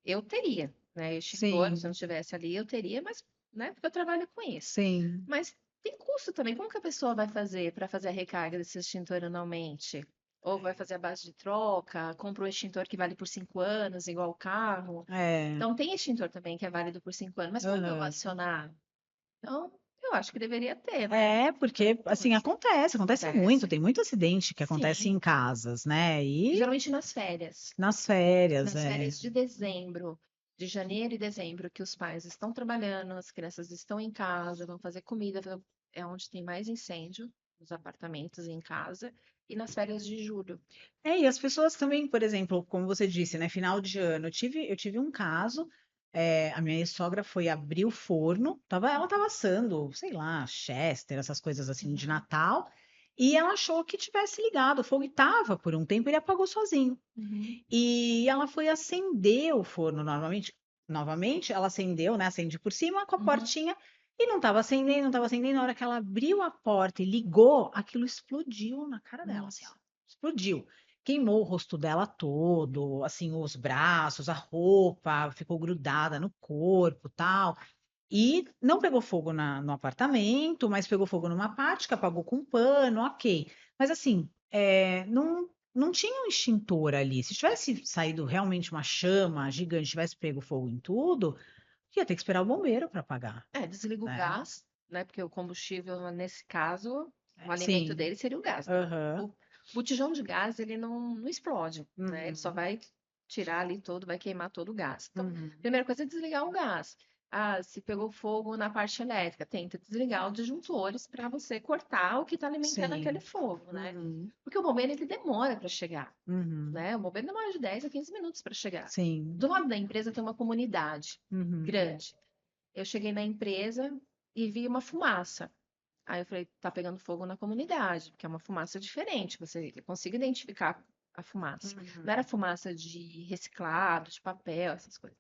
eu teria, né, extintor, se eu não sim, estivesse ali, eu teria, mas, né, porque eu trabalho com isso. sim. Mas tem custo também. Como que a pessoa vai fazer para fazer a recarga desse extintor anualmente? Ou vai fazer a base de troca, compra um extintor que vale por 5 anos, igual o carro. É. Então, tem extintor também que é válido por 5 anos, mas quando eu vou Aham. acionar? Então, eu acho que deveria ter, né? É, Para porque assim todos. acontece muito, Acontece. tem muito acidente que acontece Sim. em casas, né? E Geralmente nas férias. nas férias, Nas é. férias de dezembro, de janeiro e dezembro, que os pais estão trabalhando, as crianças estão em casa, vão fazer comida, é onde tem mais incêndio nos apartamentos e em casa, e nas férias de julho. E as pessoas também, por exemplo, como você disse, né? Final de ano, eu tive um caso, a minha ex-sogra foi abrir o forno, ela estava assando, sei lá, Chester, essas coisas assim de Uhum, Natal, e ela achou que tivesse ligado, o fogo estava por um tempo, ele apagou sozinho. uhum. E ela foi acender o forno novamente, ela acendeu, né? Acende por cima com a Uhum. portinha e não estava acendendo, não estava acendendo. Na hora que ela abriu a porta e ligou, aquilo explodiu na cara dela, assim, ó. Nossa. Explodiu. Queimou o rosto dela todo, assim, os braços, a roupa, ficou grudada no corpo, tal. E não pegou fogo no apartamento, mas pegou fogo numa parte que apagou com pano, ok. Mas assim, não tinha um extintor ali. Se tivesse saído realmente uma chama gigante, tivesse pego fogo em tudo, ia ter que esperar o bombeiro para apagar, Desliga o né? gás, né? Porque o combustível, nesse caso, o alimento Sim. dele seria o gás. Aham. O botijão de gás, ele não explode, né? Ele só Uhum. vai tirar ali todo, vai queimar todo o gás. Então, Uhum. primeira coisa é desligar o gás. Ah, se pegou fogo na parte elétrica, tenta desligar os disjuntores para você cortar o que está alimentando aquele Sim. fogo, né? Uhum. Porque o bombeiro, ele demora para chegar, Uhum. né? O bombeiro demora de 10 a 15 minutos para chegar. Sim. Do lado da empresa tem uma comunidade Uhum. grande. Eu cheguei na empresa e vi uma fumaça. Aí eu falei, tá pegando fogo na comunidade, porque é uma fumaça diferente, você consiga identificar a fumaça. Não era Uhum. fumaça de reciclado, de papel, essas coisas.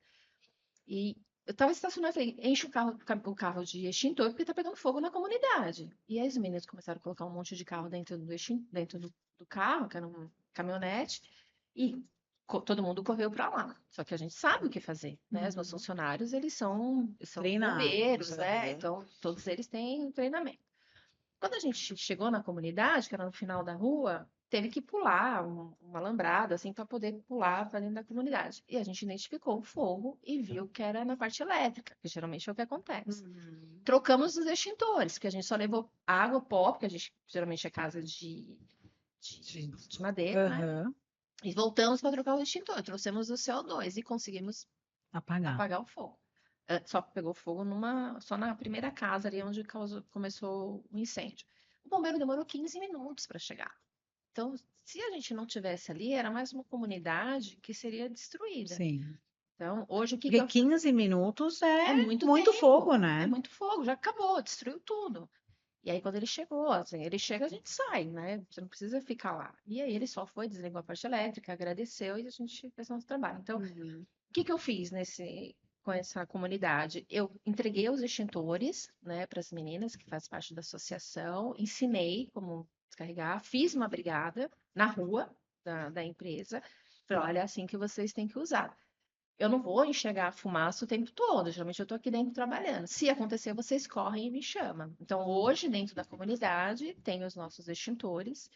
E eu tava estacionando, eu falei, enche o carro de extintor, porque tá pegando fogo na comunidade. E aí os meninos começaram a colocar um monte de carro dentro do carro, que era um caminhonete, e todo mundo correu para lá. Só que a gente sabe o que fazer, né? Os meus Uhum. funcionários, eles são Treinados. bombeiros, né? Aham. Então, todos eles têm treinamento. Quando a gente chegou na comunidade, que era no final da rua, teve que pular uma alambrada, assim, para poder pular para dentro da comunidade. E a gente identificou o fogo e viu que era na parte elétrica, que geralmente é o que acontece. Uhum. Trocamos os extintores, porque a gente só levou água, pó, porque a gente geralmente é casa Sim. de madeira, né? Aham. E voltamos para trocar o extintor. Trouxemos o CO2 e conseguimos Apagar. apagar o fogo. Só pegou fogo só na primeira casa ali onde começou o incêndio. O bombeiro demorou 15 minutos para chegar. Então, se a gente não tivesse ali, era mais uma comunidade que seria destruída. Sim. Então, hoje o que que Porque eu 15 minutos É é muito muito fogo, tempo, é né? muito fogo, já acabou, destruiu tudo. E aí, quando ele chegou, assim, ele chega, a gente sai, né? Você não precisa ficar lá. E aí, ele só foi, desligou a parte elétrica, agradeceu e a gente fez nosso trabalho. Então, Uhum. o que que eu fiz com essa comunidade? Eu entreguei os extintores, né, para as meninas que fazem parte da associação, ensinei como descarregar, fiz uma brigada na rua da empresa, falei, olha, é assim que vocês têm que usar. Eu não vou enxergar a fumaça o tempo todo, geralmente eu estou aqui dentro trabalhando. Se acontecer, vocês correm e me chamam. Então, hoje, dentro da comunidade, tem os nossos extintores,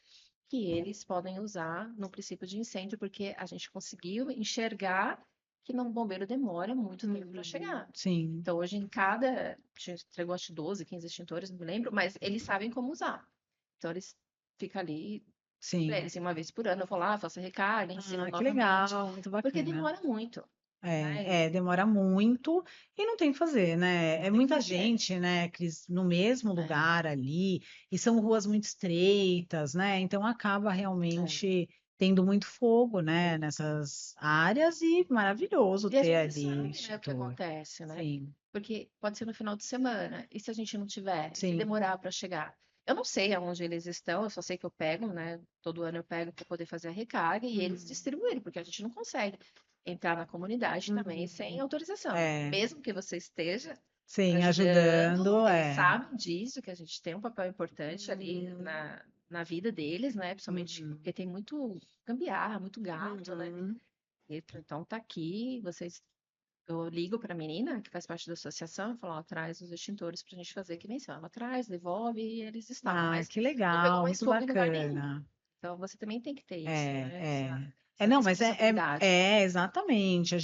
que eles podem usar no princípio de incêndio, porque a gente conseguiu enxergar que um bombeiro demora muito tempo para Uhum. chegar. Sim, Então, hoje em cada, a gente entregou acho que 12, 15 extintores, não me lembro, mas eles sabem como usar. Então, eles ficam ali, para sim. eles, uma vez por ano, eu vou lá, faço a recarga, ensino Ah, que novamente, legal, muito porque bacana. demora muito, né? Demora muito e não tem o que fazer, né? É Tem que muita fazer. gente, né, Cris, no mesmo É, lugar ali, e são ruas muito estreitas, né? Então acaba é. realmente tendo muito fogo, né, nessas áreas e maravilhoso E a ter gente ali sabe, né, o que extintor. acontece, né? Sim, Porque pode ser no final de semana. E se a gente não tiver? E se sim. demorar para chegar? Eu não sei aonde eles estão, eu só sei que eu pego, né? Todo ano eu pego para poder fazer a recarga e eles Uhum. distribuírem, porque a gente não consegue entrar na comunidade também sem Uhum. autorização. É, Mesmo que você esteja sim, ajudando, ajudando, eles é. sabem disso, que a gente tem um papel importante ali Uhum. na vida deles, né? Principalmente Uhum. porque tem muito gambiarra, muito gato, né? Uhum. Então tá aqui, eu ligo para a menina que faz parte da associação e falo, ó, traz os extintores para a gente fazer que nem se ela traz, devolve e eles instalam, Ah, mas que não pegou legal, mais muito fogo em lugar nenhum. bacana. Então você também tem que ter isso, É, né? é. Essa Não, mas responsabilidade. exatamente.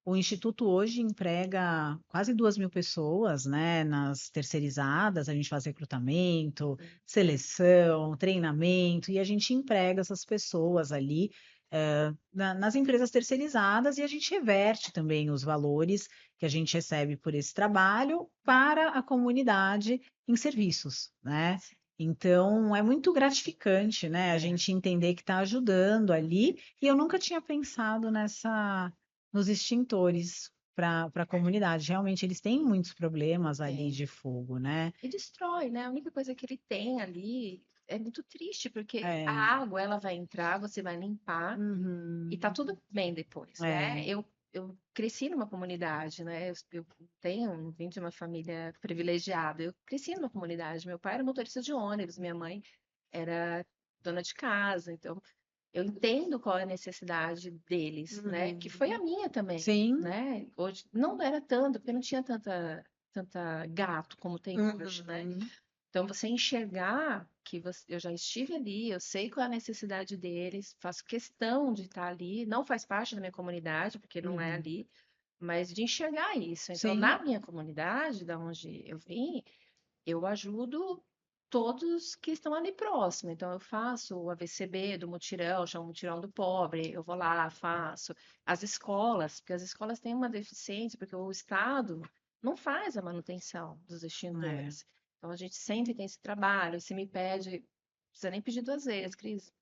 O Instituto hoje emprega quase 2.000 pessoas, né, nas terceirizadas, a gente faz recrutamento, seleção, treinamento, e a gente emprega essas pessoas ali, nas empresas terceirizadas e a gente reverte também os valores que a gente recebe por esse trabalho para a comunidade em serviços, né? Então, é muito gratificante, né? A gente entender que está ajudando ali. E eu nunca tinha pensado nos extintores para a comunidade. Realmente, eles têm muitos problemas ali Tem. de fogo, né? E destrói, né? A única coisa que ele tem ali é muito triste, porque a É. água, ela vai entrar, você vai limpar e tá Uhum. tudo bem depois, né? É. Eu cresci numa comunidade, né? Vim de uma família privilegiada. Eu cresci numa comunidade. Meu pai era motorista de ônibus, minha mãe era dona de casa. Então, eu entendo qual é a necessidade deles, né? Que foi a Uhum. minha também, Sim. né? Hoje não era tanto, porque não tinha tanta gato como tem hoje, né? Uhum. Então, você enxergar que eu já estive ali, eu sei qual é a necessidade deles, faço questão de estar ali, não faz parte da minha comunidade, porque não é Uhum. ali, mas de enxergar isso. Então, Sim. na minha comunidade, da onde eu vim, eu ajudo todos que estão ali próximo. Então, eu faço o AVCB do mutirão, chamo mutirão do pobre, eu vou lá, faço. As escolas, porque as escolas têm uma deficiência, porque o Estado não faz a manutenção dos É. extintores. Então, a gente sempre tem esse trabalho. Se me pede, não precisa nem pedir duas vezes, Cris,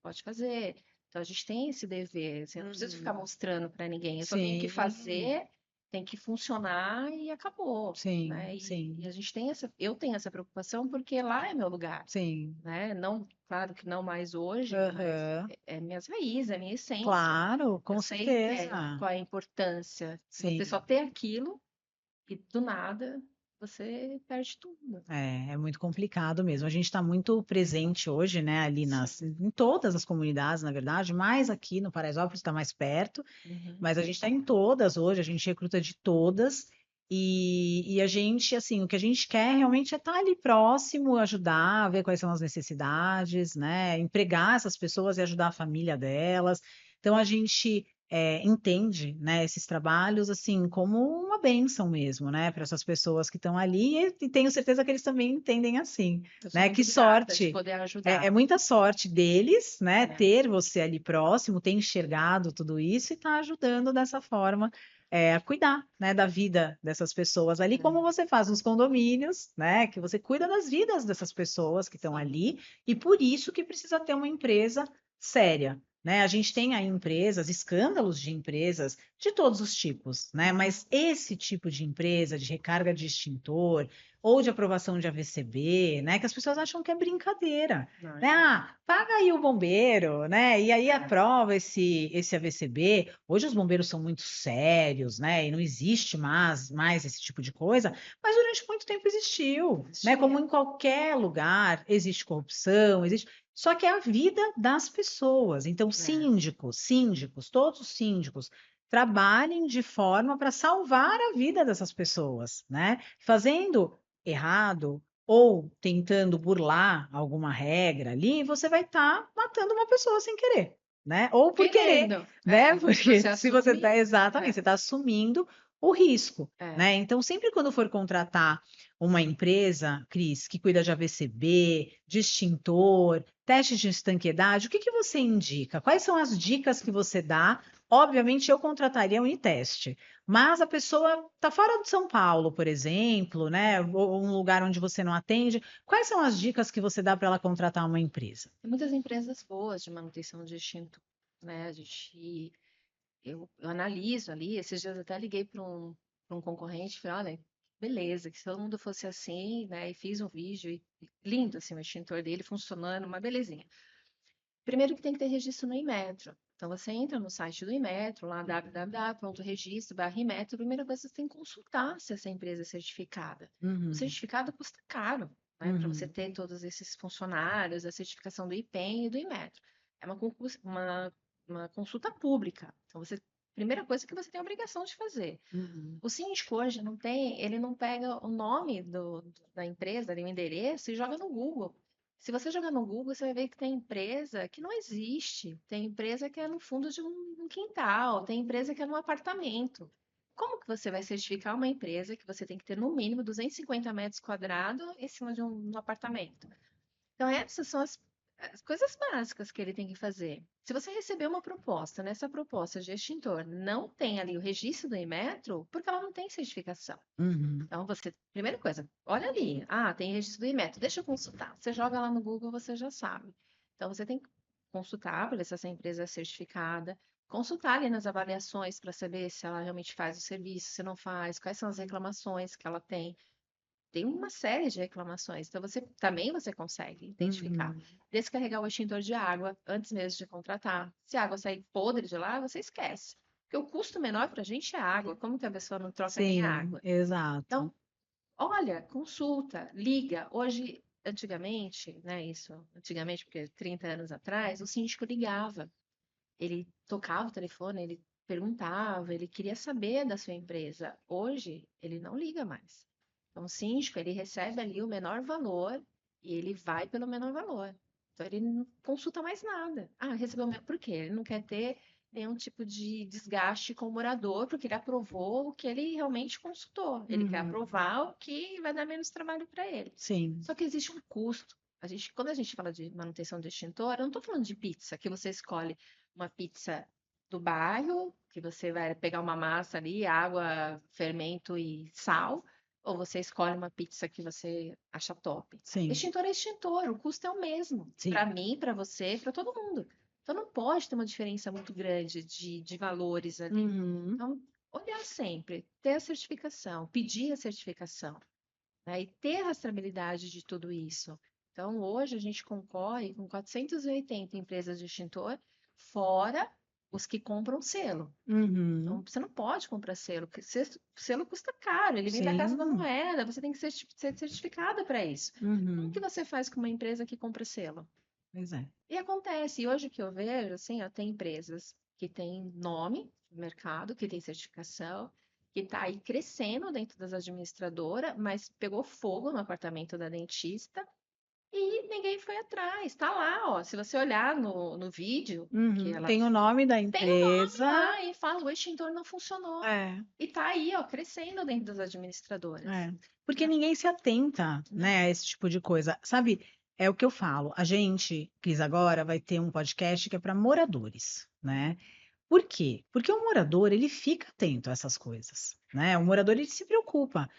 pode fazer. Então, a gente tem esse dever. Assim, eu não preciso ficar Uhum. mostrando para ninguém, eu só tenho que Sim. fazer, tem que funcionar e acabou, Sim. né? E Sim. a gente tem eu tenho essa preocupação porque lá é meu lugar, Sim. né? Não, claro que não mais hoje, mas Aham. é minhas raízes, é minha essência. Claro, Eu com sei certeza. qual é a importância. Você Sim. só ter aquilo e do nada você perde tudo. É muito complicado mesmo. A gente está muito presente hoje, né, ali Sim. em todas as comunidades, na verdade, mais aqui no Paraisópolis está mais perto, Uhum. mas a gente está em todas hoje, a gente recruta de todas, e a gente, assim, o que a gente quer realmente é estar ali próximo, ajudar, ver quais são as necessidades, né, empregar essas pessoas e ajudar a família delas. Então a gente entende, né, esses trabalhos assim como uma bênção mesmo, né, para essas pessoas que estão ali e tenho certeza que eles também entendem assim, Eu sou né? muito Que grata de sorte! poder É ajudar. muita sorte deles, né, É, ter você ali próximo, ter enxergado tudo isso e estar ajudando dessa forma a cuidar, né, da vida dessas pessoas ali, como é, você faz nos condomínios, né, que você cuida das vidas dessas pessoas que estão sim. ali e por isso que precisa ter uma empresa séria, né? A gente tem aí empresas, escândalos de empresas de todos os tipos, né? Mas esse tipo de empresa de recarga de extintor ou de aprovação de AVCB, né? Que as pessoas acham que é brincadeira, Não, né? Ah, paga aí o bombeiro, né? E aí é. aprova esse AVCB. Hoje os bombeiros são muito sérios, né? E não existe mais esse tipo de coisa, mas durante muito tempo existiu, né? Como Existia. em qualquer lugar existe corrupção, existe. Só que é a vida das pessoas. Então, É. síndicos, todos os síndicos trabalhem de forma para salvar a vida dessas pessoas, né? Fazendo errado ou tentando burlar alguma regra ali, você vai estar matando uma pessoa sem querer, né? Ou por querer, Querendo. né? Você Porque se você assume. está exatamente, É, você está assumindo o risco, é. né? Então, sempre quando for contratar uma empresa, Cris, que cuida de AVCB, de extintor, teste de estanqueidade, o que que você indica? Quais são as dicas que você dá? Obviamente, eu contrataria a Uniteste, mas a pessoa está fora de São Paulo, por exemplo, né? Ou um lugar onde você não atende. Quais são as dicas que você dá para ela contratar uma empresa? Tem muitas empresas boas de manutenção de extintor, né? Eu analiso ali. Esses dias eu até liguei para um concorrente e falei, olha, beleza, que se todo mundo fosse assim, né? E fiz um vídeo e lindo assim o extintor dele funcionando, uma belezinha. Primeiro que tem que ter registro no Inmetro. Então você entra no site do Inmetro, lá www.registro.inmetro, a primeira coisa que você tem que consultar se essa empresa é certificada. O Uhum, certificado custa caro, né, para você uhum, ter todos esses funcionários, a certificação do IPEM e do Inmetro. É uma consulta pública. Então primeira coisa que você tem a obrigação de fazer. uhum. O síndico hoje não tem, ele não pega o nome da empresa, ali, o endereço, e joga no Google. Se você jogar no Google, você vai ver que tem empresa que não existe. Tem empresa que é no fundo de um quintal, tem empresa que é num apartamento. Como que você vai certificar uma empresa que você tem que ter no mínimo 250 metros quadrados em cima de um apartamento? Então, essas são as coisas básicas que ele tem que fazer. Se você receber uma proposta, nessa proposta de extintor não tem ali o registro do Inmetro, porque ela não tem certificação. Uhum. Então, você, primeira coisa, olha ali. Ah, tem registro do Inmetro, deixa eu consultar. Você joga lá no Google, você já sabe. Então, você tem que consultar para ver se essa empresa é certificada, consultar ali nas avaliações para saber se ela realmente faz o serviço, se não faz, quais são as reclamações que ela tem. Tem uma série de reclamações, então você consegue identificar. Uhum. Descarregar o extintor de água antes mesmo de contratar. Se a água sair podre de lá, você esquece. Porque o custo menor para a gente é água. Como que a pessoa não troca nem a Sim, água? exato. Então, olha, consulta, liga. Hoje, antigamente, né, isso, antigamente, porque 30 anos atrás, o síndico ligava. Ele tocava o telefone, ele perguntava, ele queria saber da sua empresa. Hoje, ele não liga mais. Então, o síndico, ele recebe ali o menor valor e ele vai pelo menor valor. Então, ele não consulta mais nada. Ah, recebeu o menor. Por quê? Ele não quer ter nenhum tipo de desgaste com o morador, porque ele aprovou o que ele realmente consultou. Ele quer Uhum. aprovar o que vai dar menos trabalho para ele. Sim, Só que existe um custo. Quando a gente fala de manutenção de extintor, eu não estou falando de pizza, que você escolhe uma pizza do bairro, que você vai pegar uma massa ali, água, fermento e sal, ou você escolhe uma pizza que você acha top. sim, Extintor é extintor, o custo é o mesmo. sim. Para mim, para você, para todo mundo. Então não pode ter uma diferença muito grande de valores ali. Uhum. Então, olhar sempre, ter a certificação, pedir a certificação, né, e ter a rastreabilidade de tudo isso. Então, hoje a gente concorre com 480 empresas de extintor, fora os que compram selo. Uhum. Então, você não pode comprar selo, porque selo custa caro, ele vem da Casa da Sim. Moeda, você tem que ser certificada para isso. Como que Uhum. você faz com uma empresa que compra selo? Pois é. E acontece, e hoje o que eu vejo, assim, ó, tem empresas que têm nome no mercado, que tem certificação, que está aí crescendo dentro das administradoras, mas pegou fogo no apartamento da dentista e ninguém foi atrás. Está lá, ó. Se você olhar no vídeo, que Uhum. ela Tem o nome da tem o nome empresa. lá e fala, o extintor não funcionou. É, E tá aí, ó, crescendo dentro das administradoras. é. Porque Né? ninguém se atenta, Não. né, a esse tipo de coisa. Sabe, é o que eu falo. A gente, Cris, agora vai ter um podcast que é para moradores, né? Por quê? Porque o morador, ele fica atento a essas coisas, né? O morador, ele se preocupa.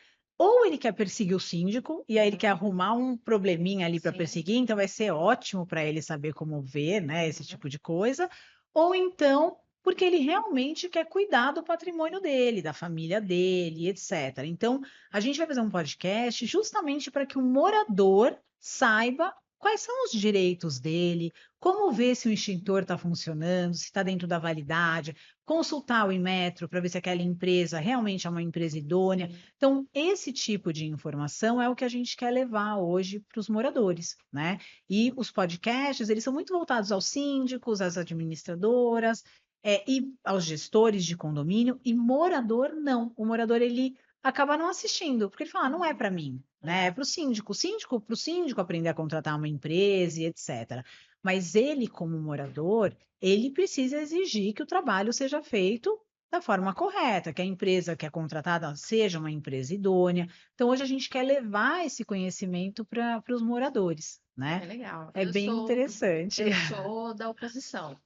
Ou ele quer perseguir o síndico, e aí ele quer Uhum. arrumar um probleminha ali para Sim. perseguir, então vai ser ótimo para ele saber como ver, né, esse Uhum. tipo de coisa. Ou então, porque ele realmente quer cuidar do patrimônio dele, da família dele, etc. Então, a gente vai fazer um podcast justamente para que o morador saiba quais são os direitos dele, como ver se o extintor está funcionando, se está dentro da validade, consultar o Inmetro para ver se aquela empresa realmente é uma empresa idônea. Sim. Então, esse tipo de informação é o que a gente quer levar hoje para os moradores, né? E os podcasts, eles são muito voltados aos síndicos, às administradoras, e aos gestores de condomínio, e morador não. O morador, ele acaba não assistindo, porque ele fala, ah, não é Uhum. para mim, né? É É. para o síndico aprender a contratar uma empresa e etc. Mas ele, como morador, ele precisa exigir que o trabalho seja feito da forma correta, que a empresa que é contratada seja uma empresa idônea. Então, hoje a gente quer levar esse conhecimento para os moradores, né? É legal. É bem interessante. Eu sou da oposição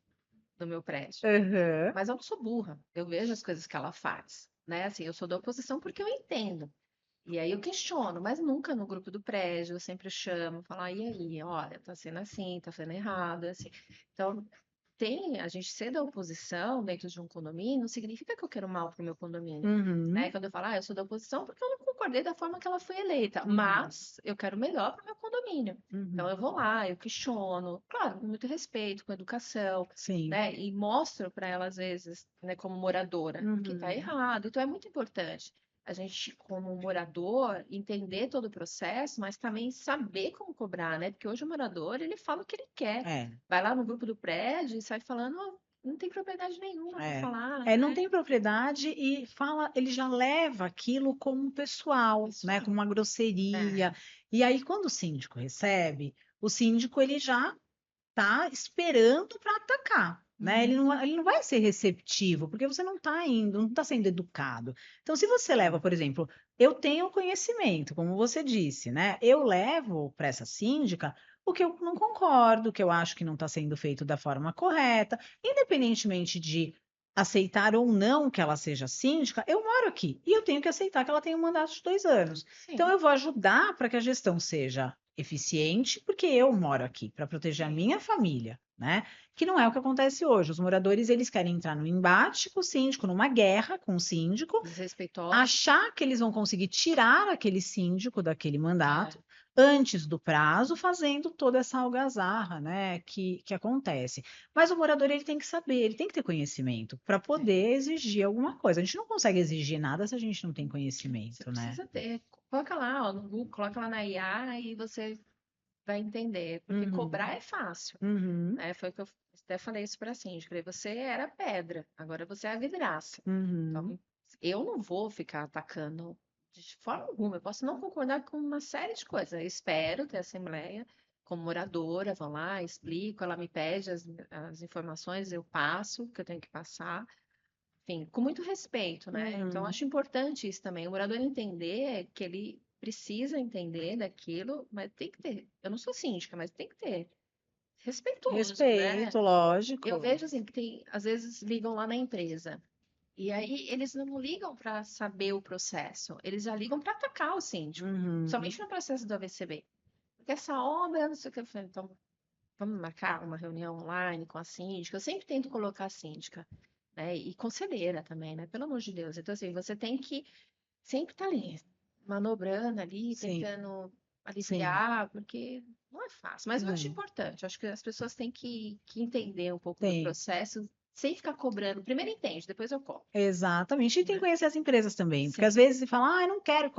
do meu prédio. Aham. Mas eu não sou burra. Eu vejo as coisas que ela faz, né? Assim, eu sou da oposição porque eu entendo. E aí eu questiono, mas nunca no grupo do prédio, eu sempre chamo, falo, e aí, olha, tá sendo assim, tá sendo errado, assim. Então, a gente ser da oposição dentro de um condomínio não significa que eu quero mal para o meu condomínio. Né? Uhum. Quando eu falo, eu sou da oposição porque eu não concordei da forma que ela foi eleita, Uhum. mas eu quero melhor para o meu condomínio. Então Uhum. eu vou lá, eu questiono, claro, com muito respeito, com educação, Sim. né? E mostro para ela, às vezes, né, como moradora, que está Uhum. errado. Então é muito importante a gente, como morador, entender todo o processo, mas também saber como cobrar, né? Porque hoje o morador, ele fala o que ele quer. É. Vai lá no grupo do prédio e sai falando, "Oh, não tem propriedade nenhuma para É. falar, É, não né? tem propriedade e fala, ele já leva aquilo como pessoal, né, como Pessoal. uma grosseria. É. E aí, quando o síndico recebe, o síndico ele já está esperando para atacar, né? Uhum. Ele não vai ser receptivo, porque você não está indo, não está sendo educado. Então, se você leva, por exemplo, eu tenho conhecimento, como você disse, né? Eu levo para essa síndica o que eu não concordo, o que eu acho que não está sendo feito da forma correta, independentemente de aceitar ou não que ela seja síndica, eu moro aqui e eu tenho que aceitar que ela tem um mandato de 2 anos. Então, Sim, eu vou ajudar para que a gestão seja eficiente, porque eu moro aqui para proteger a sim. minha família, né? Que não é o que acontece hoje. Os moradores, eles querem entrar no embate com o síndico, numa guerra com o síndico, Desrespeitosa. achar que eles vão conseguir tirar aquele síndico daquele É, mandato antes do prazo, fazendo toda essa algazarra, né, que acontece. Mas o morador ele tem que saber, ele tem que ter conhecimento para tem. poder exigir alguma coisa. A gente não consegue exigir nada se a gente não tem Você conhecimento, né? precisa ter. Coloca lá, ó, no Google, coloca lá na IA e você vai entender. Porque Uhum, cobrar é fácil, uhum, né? Foi o que eu até falei isso para a síndica. Você era pedra, agora você é a vidraça. uhum, Então, eu não vou ficar atacando de forma alguma. Eu posso não concordar com uma série de coisas. Eu espero ter assembleia. Como moradora, vou lá, explico, ela me pede as informações, eu passo o que eu tenho que passar. Enfim, com muito respeito, né? Então, uhum. acho importante isso também. O morador entender que ele precisa entender daquilo, mas tem que ter. Eu não sou síndica, mas tem que ter respeitoso, né? Respeito, Eu lógico. vejo assim que tem, às vezes ligam lá na empresa. E aí eles não ligam para saber o processo, eles já ligam para atacar o síndico, Uhum. somente no processo do AVCB. Porque essa obra, não sei o que, eu falei, então vamos marcar uma reunião online com a síndica. Eu sempre tento colocar a síndica, né? E conselheira também, né? Pelo amor de Deus. Então, assim, você tem que sempre estar ali, manobrando ali, Sim, tentando sim. aliviar, porque não é fácil. Mas eu acho Não, importante, eu acho que as pessoas têm que entender um pouco do tem. processo, sem ficar cobrando. Primeiro entende, depois eu cobro, Exatamente. E tem que né? conhecer as empresas também, porque às Sim. vezes você fala, ah, eu não quero que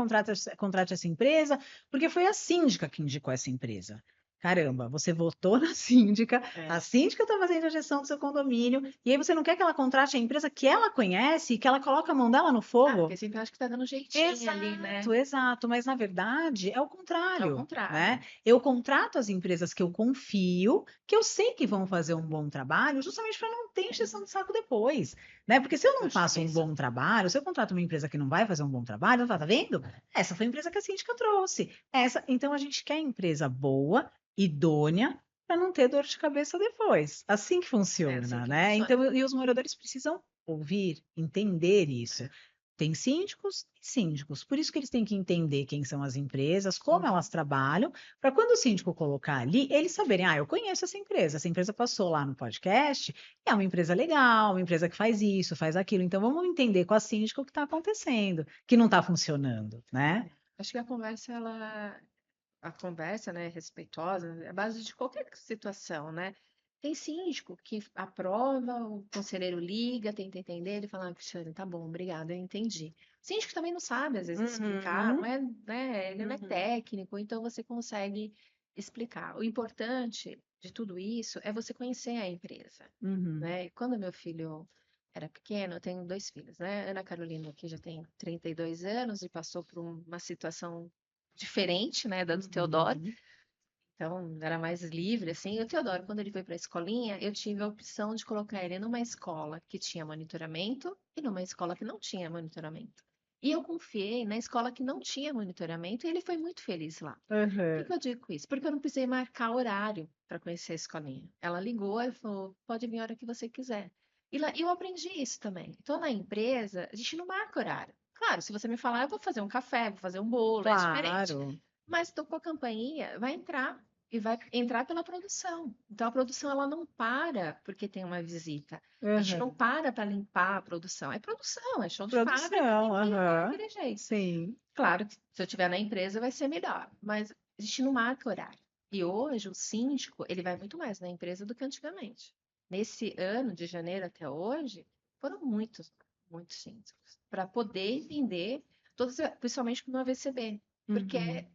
contrate essa empresa, porque foi a síndica que indicou essa empresa. Caramba, você votou na síndica, a É. síndica está fazendo a gestão do seu condomínio, e aí você não quer que ela contrate a empresa que ela conhece e que ela coloque a mão dela no Ah, porque fogo? sempre acha que tá dando jeitinho ali, né? Exato, exato, mas na verdade é o É o contrário, né? contrário. Eu contrato as empresas que eu confio, que eu sei que vão fazer um bom trabalho, justamente para não ter encheção de saco depois, né? Porque se eu Dor não de faço um cabeça. bom trabalho, se eu contrato uma empresa que não vai fazer um bom trabalho, eu falo, tá vendo? Essa foi a empresa que a síndica trouxe. Essa, então a gente quer empresa boa, idônea, para não ter dor de cabeça depois. Assim que É assim funciona, que né? funciona. Então, e os moradores precisam ouvir, entender isso. É. Tem síndicos e síndicos, por isso que eles têm que entender quem são as empresas, como Uhum. elas trabalham, para quando o síndico colocar ali, eles saberem, ah, eu conheço essa empresa passou lá no podcast, é uma empresa legal, uma empresa que faz isso, faz aquilo, então vamos entender com a síndica o que está acontecendo, que não está funcionando, né? Acho que a conversa, né, respeitosa, é a base de qualquer situação, né? Tem síndico que aprova, o conselheiro liga, tenta entender, ele fala, ah, Cristiane, tá bom, obrigada, eu entendi. O síndico também não sabe, às vezes, explicar, não Uhum, é, né, ele não é uhum, técnico, então você consegue explicar. O importante de tudo isso é você conhecer a empresa, uhum, né? Quando meu filho era pequeno, eu tenho dois filhos, né? Ana Carolina, que já tem 32 anos e passou por uma situação diferente, né, da do Teodoro. uhum, Então, era mais livre, assim. E o Teodoro, quando ele foi para a escolinha, eu tive a opção de colocar ele numa escola que tinha monitoramento e numa escola que não tinha monitoramento. E eu confiei na escola que não tinha monitoramento e ele foi muito feliz lá. Por que uhum, que eu digo isso? Porque eu não precisei marcar horário para conhecer a escolinha. Ela ligou e falou: pode vir a hora que você quiser. E lá, eu aprendi isso também. Então, na empresa, a gente não marca horário. Claro, se você me falar, eu vou fazer um café, vou fazer um bolo, é diferente. claro, Mas com a campainha, vai entrar e vai entrar pela produção. Então, a produção ela não para porque tem uma visita. A gente não uhum. para limpar a produção. É chão de fábrica, Produção, tem que limpar aham, daquele jeito. sim, Claro que se eu estiver na empresa vai ser melhor, mas a gente não marca horário. E hoje o síndico, ele vai muito mais na empresa do que antigamente. Nesse ano, de janeiro até hoje, foram muitos síndicos, para poder entender, todos, principalmente no AVCB, porque uhum,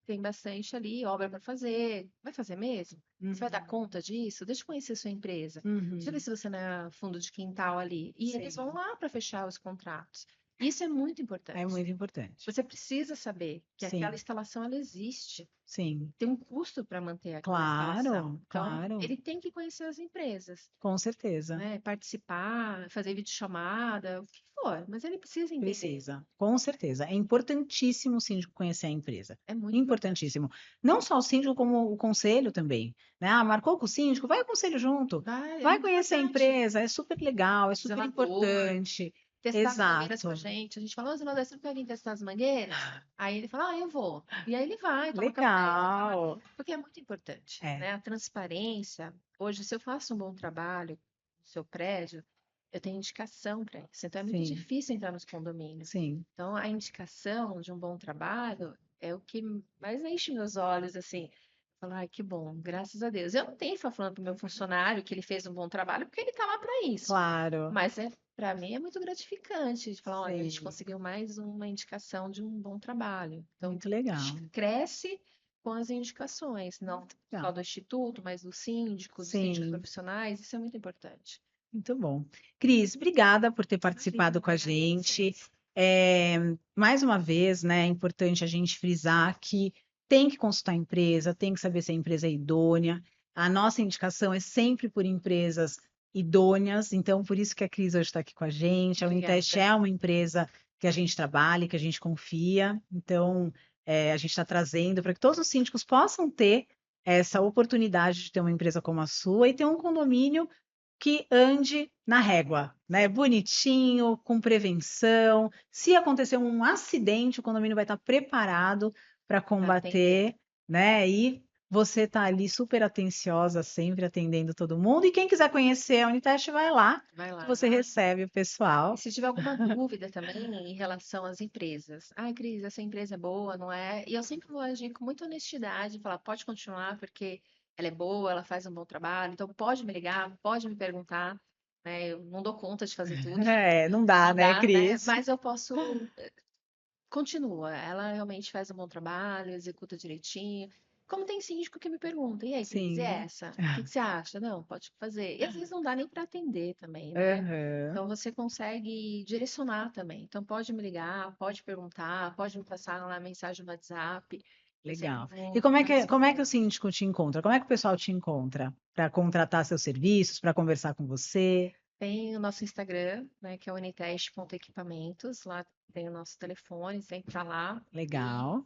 tem bastante ali obra para fazer. Vai fazer mesmo? Você vai dar uhum, conta disso? Deixa eu conhecer sua empresa. Deixa eu ver uhum, se você não é fundo de quintal ali. E eles vão sim. lá para fechar os contratos. Isso é muito É importante. muito importante. Você precisa saber que aquela Sim, instalação ela existe. sim. Tem um custo para manter aquela instalação. Claro, Então, claro. ele tem que conhecer as empresas, Com certeza. né? Participar, fazer videochamada, o que for, mas ele precisa entender. Precisa, com certeza. É importantíssimo o síndico conhecer a empresa. É muito importante. Importantíssimo. Não só o síndico, como o conselho também. Né? Ah, marcou com o síndico, vai ao conselho junto. Vai, é Vai muito conhecer a importante. empresa, é super legal, é super Zelador, importante. testar as mangueiras com a Exato. gente. A gente fala, ô, zelador, você não quer vir testar as mangueiras? Aí ele fala, eu vou. E aí ele vai, toma café, fala, Legal. porque é muito importante, É, né? A transparência. Hoje, se eu faço um bom trabalho no seu prédio, eu tenho indicação para isso. Então, é muito sim, difícil entrar nos condomínios. sim. Então, a indicação de um bom trabalho é o que mais enche meus olhos, assim. Falar, ai, que bom, graças a Deus. Eu não tenho que ficar falando para o meu funcionário que ele fez um bom trabalho, porque ele está lá para isso. Claro. Mas para mim é muito gratificante de falar, olha, a gente Sim. conseguiu mais uma indicação de um bom trabalho. Então, Muito a gente legal. cresce com as indicações, não só Legal. do instituto, mas do síndico, dos síndicos Sim. profissionais, isso é muito importante. Muito bom. Cris, obrigada por ter Imagina, participado com a obrigada a gente. vocês. Mais uma vez, né, é importante a gente frisar que tem que consultar a empresa, tem que saber se a empresa é idônea. A nossa indicação é sempre por empresas idôneas, então por isso que a Cris hoje está aqui com a gente. A Unitest Obrigada. é uma empresa que a gente trabalha, que a gente confia, então a gente está trazendo para que todos os síndicos possam ter essa oportunidade de ter uma empresa como a sua e ter um condomínio que ande na régua, né? Bonitinho, com prevenção. Se acontecer um acidente, o condomínio vai estar preparado para Para atender. combater, né? E você está ali super atenciosa, sempre atendendo todo mundo. E quem quiser conhecer a Unitest, vai lá, Vai que lá. você recebe o E pessoal. se tiver alguma dúvida também em relação às empresas, ai, Cris, essa empresa é boa, não é? E eu sempre vou agir com muita honestidade, falar, pode continuar, porque ela é boa, ela faz um bom trabalho, então pode me ligar, pode me perguntar, né? Eu não dou conta de fazer tudo, É, não dá, não né, dá, né? Cris? Mas eu posso, continua, ela realmente faz um bom trabalho, executa direitinho. Como tem síndico que me pergunta, e aí, Cris, e Sim. essa? O que que você acha? Não, pode fazer. E às vezes não dá nem para atender também, né? Aham. Então você consegue direcionar também. Então pode me ligar, pode perguntar, pode me passar lá a mensagem no WhatsApp. Eu sempre Legal. E vou como é estar que o disponível. síndico te encontra? Como é que o pessoal te encontra para contratar seus serviços, para conversar com você? Tem o nosso Instagram, né, que é unitest.equipamentos. Lá tem o nosso telefone, sempre tá lá. Legal,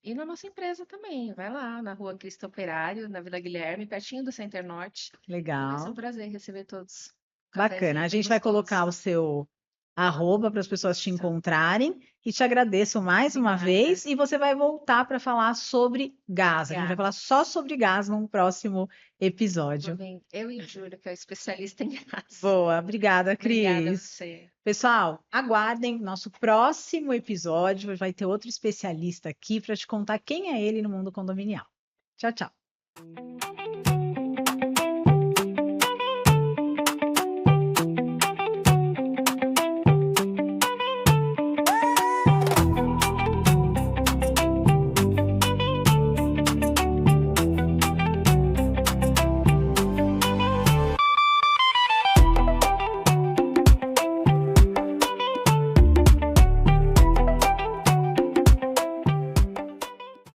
E na nossa empresa também. Vai lá, na Rua Cristo Operário, na Vila Guilherme, pertinho do Center Norte. E vai ser um legal. prazer receber todos. Um Bacana. cafezinho A bem gente vai gostoso. colocar o seu arroba para as pessoas te Isso. encontrarem e te agradeço mais uma Obrigada. vez. E você vai voltar para falar sobre gás. A gente vai falar Gás. só sobre gás num próximo episódio. Eu e o Júlio, que é o especialista em gás. Boa, obrigada, Obrigada a Cris. você. Pessoal, aguardem nosso próximo episódio. Vai ter outro especialista aqui para te contar quem é ele no mundo condominial. Tchau, tchau.